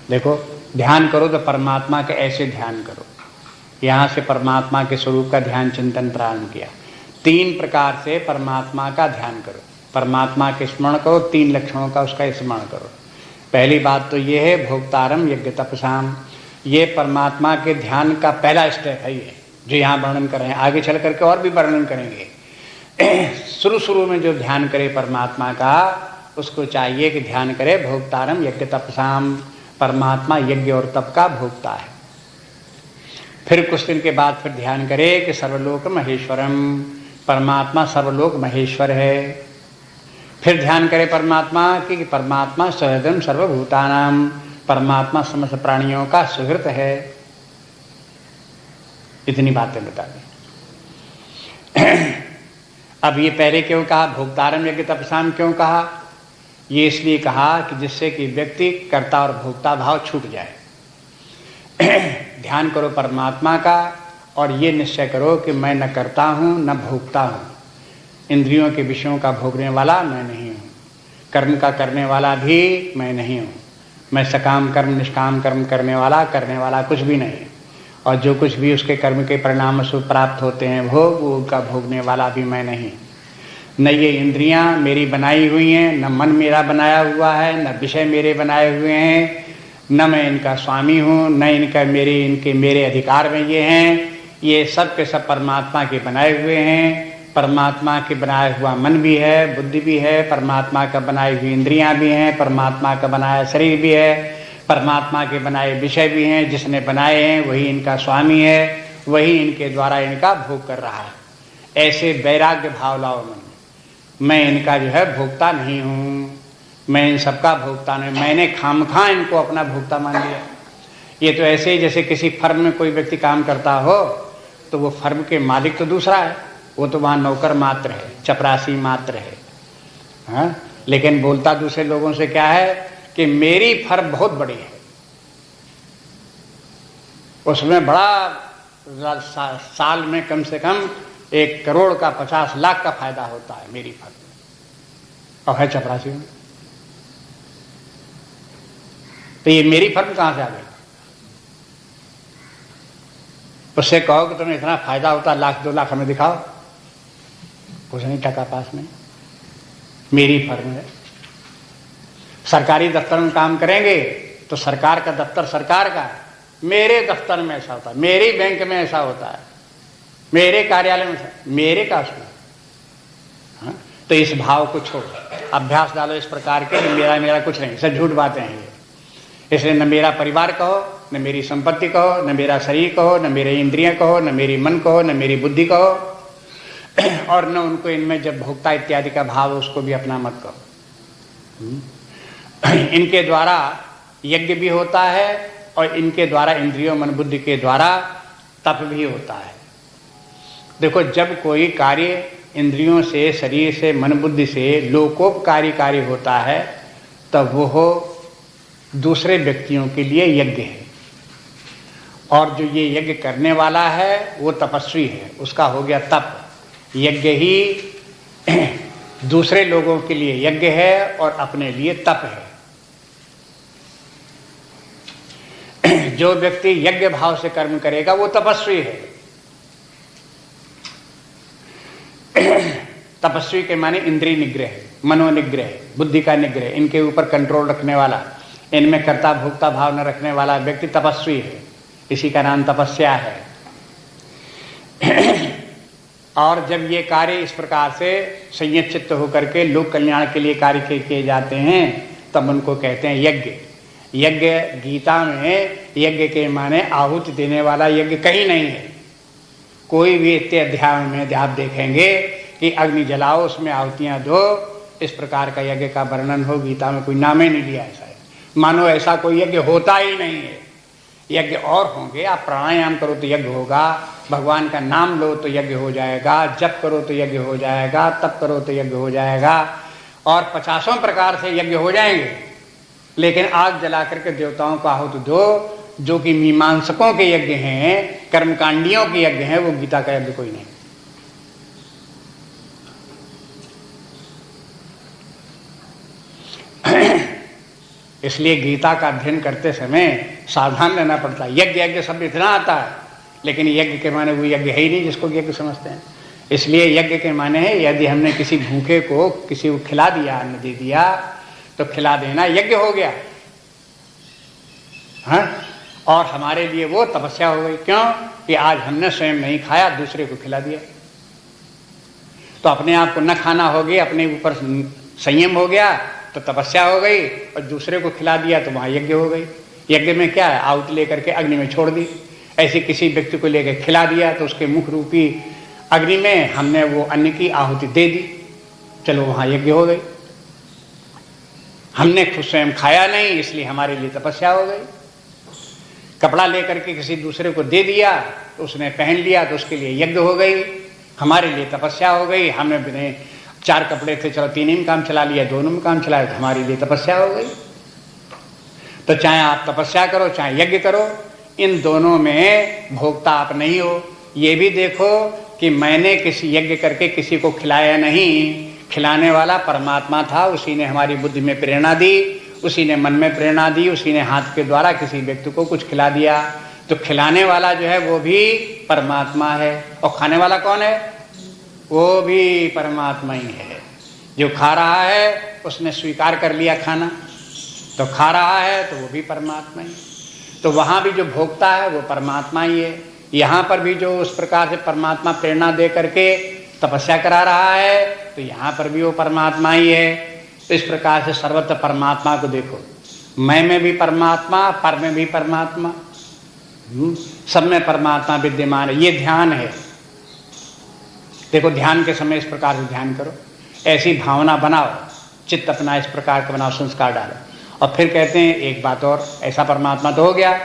देखो, ध्यान करो तो परमात्मा के ऐसे ध्यान करो। यहाँ से परमात्मा के स्वरूप का ध्यान चिंतन प्रारंभ किया। 3 प्रकार से परमात्मा का ध्यान करो। परमात्मा के स्मरण करो, 3 लक्षणों का उसका स्मरण करो। पहली बात तो ये है भोक्तारम यज्ञ तपसाम, ये परमात्मा के ध्यान का पहला स्टेप है ये, जो यहाँ वर्णन कर रहे हैं। आगे चल करके और भी वर्णन करेंगे। शुरू में जो ध्यान करे परमात्मा का, उसको चाहिए कि ध्यान करे भोक्तारम यज्ञ तपसाम, परमात्मा यज्ञ और तप का भोक्ता है। फिर कुछ दिन के बाद फिर ध्यान करे कि सर्वलोक महेश्वरम, परमात्मा सर्वलोक महेश्वर है। फिर ध्यान करे परमात्मा कि परमात्मा सुहृदं सर्वभूतानां, परमात्मा समस्त प्राणियों का सुहृद है। इतनी बातें बता दी। अब ये पहले क्यों कहा भोक्तारम यज्ञ तपसाम, क्यों कहा? ये इसलिए कहा कि जिससे कि व्यक्ति कर्ता और भोक्ता भाव छूट जाए। ध्यान करो परमात्मा का और ये निश्चय करो कि मैं न करता हूँ न भोगता हूँ। इंद्रियों के विषयों का भोगने वाला मैं नहीं हूँ, कर्म का करने वाला भी मैं नहीं हूँ। मैं सकाम कर्म निष्काम कर्म करने वाला कुछ भी नहीं। और जो कुछ भी उसके कर्म के परिणाम से प्राप्त होते हैं भोग, वो उनका भोगने वाला भी मैं नहीं। न ये इंद्रियां मेरी बनाई हुई हैं, न मन मेरा बनाया हुआ है, न विषय मेरे बनाए हुए हैं, न मैं इनका स्वामी हूँ, न इनका मेरे अधिकार में ये हैं। ये सब के सब परमात्मा के बनाए हुए हैं। परमात्मा के बनाया हुआ मन भी है, बुद्धि भी है, परमात्मा का बनाई हुई इंद्रियां भी हैं, परमात्मा का बनाया शरीर भी है, परमात्मा के बनाए विषय भी हैं। जिसने बनाए हैं वही इनका स्वामी है, वही इनके द्वारा इनका भोग कर रहा है। ऐसे वैराग्य भाव लाओ मन में। मैं इनका जो है भोक्ता नहीं हूँ, मैं इन सबका भोक्ता नहीं। मैंने खामखा इनको अपना भोक्ता मान लिया। ये तो ऐसे ही जैसे किसी फर्म में कोई व्यक्ति काम करता हो तो वो फर्म के मालिक तो दूसरा है, वो तो वहाँ नौकर मात्र है, चपरासी मात्र है। हाँ? लेकिन बोलता दूसरे लोगों से क्या है कि मेरी फर्म बहुत बड़ी है, उसमें बड़ा साल में कम से कम 1 करोड़ का 50 लाख का फायदा होता है मेरी फर्म, और है चपरासी में। तो ये मेरी फर्म कहां से आ गई? उससे कहो कि तुम्हें इतना फायदा होता, 1 लाख 2 लाख हमें दिखाओ, कुछ नहीं टका पास में। मेरी फर्म है। सरकारी दफ्तर में काम करेंगे तो सरकार का दफ्तर सरकार का, मेरे दफ्तर में ऐसा होता है, मेरी बैंक में ऐसा होता है, मेरे कार्यालय में, मेरे का उसमें। हाँ? तो इस भाव को छोड़ो, अभ्यास डालो इस प्रकार के, मेरा कुछ नहीं, सब झूठ बातें हैं ये। इसलिए न मेरा परिवार कहो, न मेरी संपत्ति कहो, न मेरा शरीर कहो, न मेरे इंद्रियां कहो, न मेरी मन कहो, न मेरी बुद्धि कहो, और न उनको इनमें जब भोक्ता इत्यादि का भाव उसको भी अपना मत कहो। इनके द्वारा यज्ञ भी होता है और इनके द्वारा इंद्रियों मन बुद्धि के द्वारा तप भी होता है। देखो, जब कोई कार्य इंद्रियों से, शरीर से, मन बुद्धि से लोकोपकारी कार्य होता है तब वो दूसरे व्यक्तियों के लिए यज्ञ है। और जो ये यज्ञ करने वाला है वो तपस्वी है, उसका हो गया तप। यज्ञ ही दूसरे लोगों के लिए यज्ञ है और अपने लिए तप है। जो व्यक्ति यज्ञ भाव से कर्म करेगा वो तपस्वी है। तपस्वी के माने इंद्रिय निग्रह, मनोनिग्रह, बुद्धि का निग्रह, इनके ऊपर कंट्रोल रखने वाला, इनमें कर्ता भोक्ता भाव न रखने वाला व्यक्ति तपस्वी है। इसी का नाम तपस्या है। और जब ये कार्य इस प्रकार से संयत चित्त होकर के लोक कल्याण के लिए कार्य किए जाते हैं तब उनको कहते हैं यज्ञ। यज्ञ गीता में यज्ञ के माने आहुति देने वाला यज्ञ कहीं नहीं है। कोई भी इतने अध्याय में आप देखेंगे कि अग्नि जलाओ, उसमें आहुतियां दो, इस प्रकार का यज्ञ का वर्णन हो, गीता में कोई नाम ही नहीं लिया ऐसा है। मानो ऐसा कोई यज्ञ होता ही नहीं है। यज्ञ और होंगे, आप प्राणायाम करो तो यज्ञ होगा, भगवान का नाम लो तो यज्ञ हो जाएगा, जप करो तो यज्ञ हो जाएगा, तप करो तो यज्ञ हो जाएगा, और 50 प्रकार से यज्ञ हो जाएंगे। लेकिन आग जला करके देवताओं को आहुति दो, जो कि मीमांसकों के यज्ञ हैं, कर्मकांडियों के यज्ञ हैं, वो गीता का यज्ञ कोई नहीं। इसलिए गीता का अध्ययन करते समय सावधान रहना पड़ता है। यज्ञ यज्ञ शब्द इतना आता है, लेकिन यज्ञ के माने वो यज्ञ है ही नहीं जिसको यज्ञ समझते हैं। इसलिए यज्ञ के माने है यदि हमने किसी भूखे को किसी को खिला दिया, अन्न दे दिया, तो खिला देना यज्ञ हो गया। हाँ, और हमारे लिए वो तपस्या हो गई। क्यों? कि आज हमने स्वयं नहीं खाया, दूसरे को खिला दिया, तो अपने आप को न खाना हो गया, अपने ऊपर संयम हो गया तो तपस्या हो गई, और दूसरे को खिला दिया तो वहां यज्ञ हो गई। यज्ञ में क्या है? आहुति लेकर के अग्नि में छोड़ दी। ऐसे किसी व्यक्ति को लेकर खिला दिया तो उसके मुख रूपी अग्नि में हमने वो अन्न की आहुति दे दी, चलो वहां यज्ञ हो गई। हमने खुद स्वयं खाया नहीं, इसलिए हमारे लिए तपस्या हो गई। कपड़ा लेकर के किसी दूसरे को दे दिया तो उसने पहन लिया तो उसके लिए यज्ञ हो गई, हमारे लिए तपस्या हो गई। हमें बिना 4 कपड़े थे, चलो 3 में काम चला लिया, 2 में काम चलाया, तो हमारे लिए तपस्या हो गई। तो चाहे आप तपस्या करो चाहे यज्ञ करो, इन दोनों में भोक्ता आप नहीं हो। ये भी देखो कि मैंने किसी यज्ञ करके किसी को खिलाया नहीं, खिलाने वाला परमात्मा था, उसी ने हमारी बुद्धि में प्रेरणा दी, उसी ने मन में प्रेरणा दी, उसी ने हाथ के द्वारा किसी व्यक्ति को कुछ खिला दिया। तो खिलाने वाला जो है वो भी परमात्मा है, और खाने वाला कौन है? वो भी परमात्मा ही है। जो खा रहा है उसने स्वीकार कर लिया खाना, तो खा रहा है तो वो भी परमात्मा ही। तो वहाँ भी जो भोक्ता है वो परमात्मा ही है। यहाँ पर भी जो उस प्रकार से परमात्मा प्रेरणा दे करके तपस्या करा रहा है, तो यहाँ पर भी वो परमात्मा ही है। तो इस प्रकार से सर्वत्र परमात्मा को देखो, मैं में भी परमात्मा, पर में भी परमात्मा, सब में परमात्मा विद्यमान है। ये ध्यान है। देखो ध्यान के समय इस प्रकार से ध्यान करो, ऐसी भावना बनाओ, चित्त अपना इस प्रकार का बनाओ, संस्कार डालो। और फिर कहते हैं एक बात और, ऐसा परमात्मा तो हो गया,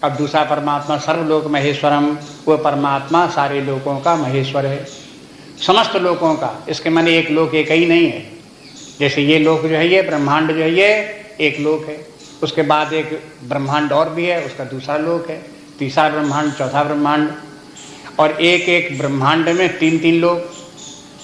अब दूसरा परमात्मा सर्वलोक महेश्वरम, वो परमात्मा सारे लोकों का महेश्वर है, समस्त लोकों का। इसके माने एक लोक एक ही नहीं है। जैसे ये लोक जो है, ये ब्रह्मांड जो है, ये एक लोक है, उसके बाद एक ब्रह्मांड और भी है, उसका दूसरा लोक है, तीसरा ब्रह्मांड, चौथा ब्रह्मांड, और एक एक ब्रह्मांड में 3-3 लोग,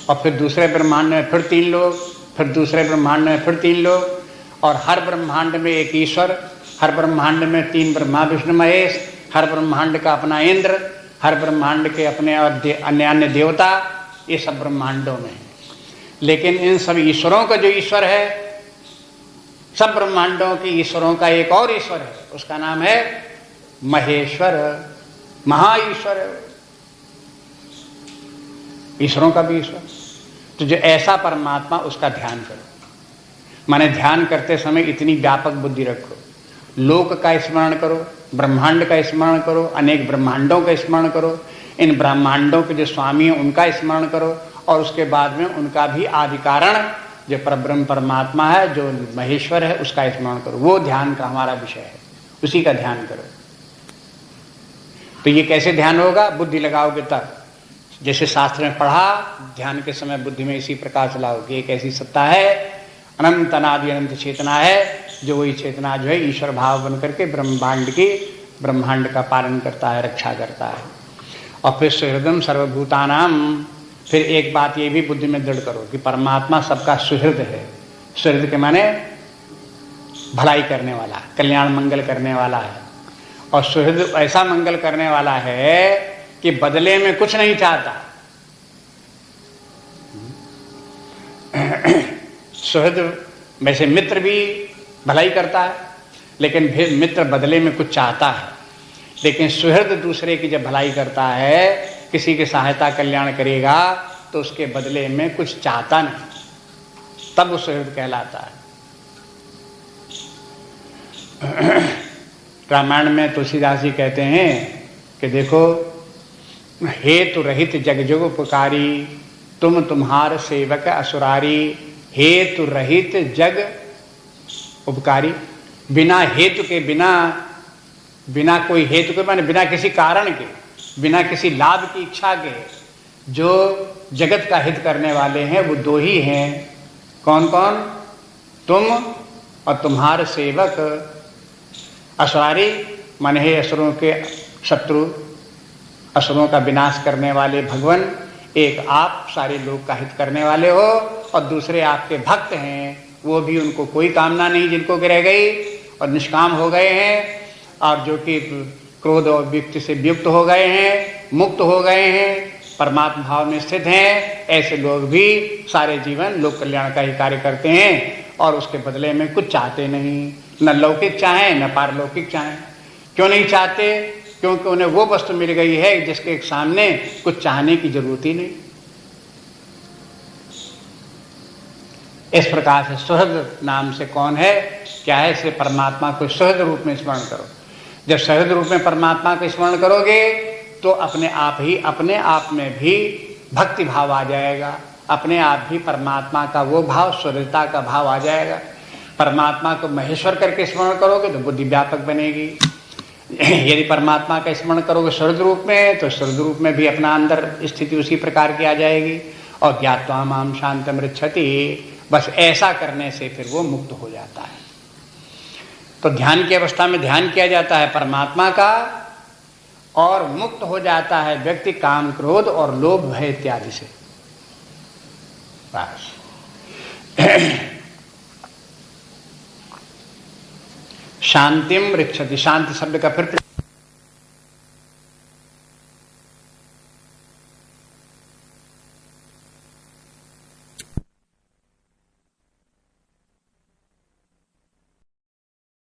और फिर दूसरे ब्रह्मांड में फिर 3 लोग, फिर दूसरे ब्रह्मांड में फिर 3 लोग, और हर ब्रह्मांड में एक ईश्वर, हर ब्रह्मांड में 3 ब्रह्मा विष्णु महेश, हर ब्रह्मांड का अपना इंद्र, हर ब्रह्मांड के अपने और अन्य अन्य देवता, ये सब ब्रह्मांडों में। लेकिन इन सब ईश्वरों का जो ईश्वर है, सब ब्रह्मांडों के ईश्वरों का एक और ईश्वर है, उसका नाम है महेश्वर, महाईश्वर है, ईश्वरों का भी ईश्वर। तो जो ऐसा परमात्मा, उसका ध्यान करो। माने ध्यान करते समय इतनी व्यापक बुद्धि रखो, लोक का स्मरण करो, ब्रह्मांड का स्मरण करो, अनेक ब्रह्मांडों का स्मरण करो, इन ब्रह्मांडों के जो स्वामी हैं उनका स्मरण करो, और उसके बाद में उनका भी आदि कारण जो परब्रह्म परमात्मा है, जो महेश्वर है, उसका स्मरण करो। वो ध्यान का हमारा विषय है, उसी का ध्यान करो। तो ये कैसे ध्यान होगा? बुद्धि लगाओगे तब। जैसे शास्त्र में पढ़ा, ध्यान के समय बुद्धि में इसी प्रकार चलाओ कि एक ऐसी सत्ता है, अनंत अनादि अनंत चेतना है, जो वही चेतना जो है ईश्वर भाव बन करके ब्रह्मांड का पालन करता है, रक्षा करता है। और फिर सुहृदम सर्वभूतानाम, फिर एक बात ये भी बुद्धि में दृढ़ करो कि परमात्मा सबका सुहृद है। सुहृद के माने भलाई करने वाला, कल्याण मंगल करने वाला है। और सुहृद ऐसा मंगल करने वाला है कि बदले में कुछ नहीं चाहता। सुहृद वैसे मित्र भी भलाई करता है, लेकिन फिर मित्र बदले में कुछ चाहता है। लेकिन सुहृद दूसरे की जब भलाई करता है, किसी की सहायता कल्याण करेगा, तो उसके बदले में कुछ चाहता नहीं, तब वो सुहृद कहलाता है। रामायण में तुलसीदास जी कहते हैं कि देखो, हेतु रहित जग जुग उपकारी, तुम तुम्हार सेवक असुरारी। हेतु रहित जग उपकारी, बिना हेतु के, बिना कोई हेतु के, माने बिना किसी कारण के, बिना किसी लाभ की इच्छा के जो जगत का हित करने वाले हैं, वो दो ही हैं। कौन कौन? तुम और तुम्हारे सेवक। असुरारी माने हे असुरों के शत्रु, असुरों का विनाश करने वाले भगवान। एक आप सारे लोग का हित करने वाले हो, और दूसरे आपके भक्त हैं, वो भी उनको कोई कामना नहीं जिनको रह गई, और निष्काम हो गए हैं, और जो कि क्रोध और वियुक्ति से वियुक्त हो गए हैं, मुक्त हो गए हैं, परमात्मा भाव में स्थित हैं। ऐसे लोग भी सारे जीवन लोक कल्याण का ही कार्य करते हैं, और उसके बदले में कुछ चाहते नहीं, न लौकिक चाहें न पारलौकिक चाहें। क्यों नहीं चाहते? क्योंकि उन्हें वो वस्तु मिल गई है जिसके सामने कुछ चाहने की जरूरत ही नहीं। इस प्रकार से सुहृद नाम से कौन है, क्या है? से परमात्मा को सुहृद रूप में स्मरण करो। जब सुहृद रूप में परमात्मा को स्मरण करोगे, तो अपने आप में भी भक्ति भाव आ जाएगा, अपने आप भी परमात्मा का वो भाव, सुहृदता का भाव आ जाएगा। परमात्मा को महेश्वर करके स्मरण करोगे तो बुद्धि व्यापक बनेगी। यदि परमात्मा का स्मरण करोगे सुहृद रूप में, तो सुहृद रूप में भी अपना अंदर स्थिति उसी प्रकार की आ जाएगी। और ज्ञात्वा माम शांतम ऋच्छति, बस ऐसा करने से फिर वो मुक्त हो जाता है। तो ध्यान की अवस्था में ध्यान किया जाता है परमात्मा का, और मुक्त हो जाता है व्यक्ति काम, क्रोध और लोभ भय इत्यादि से। बस शांतिम ऋच्छति, शांति शब्द का फिर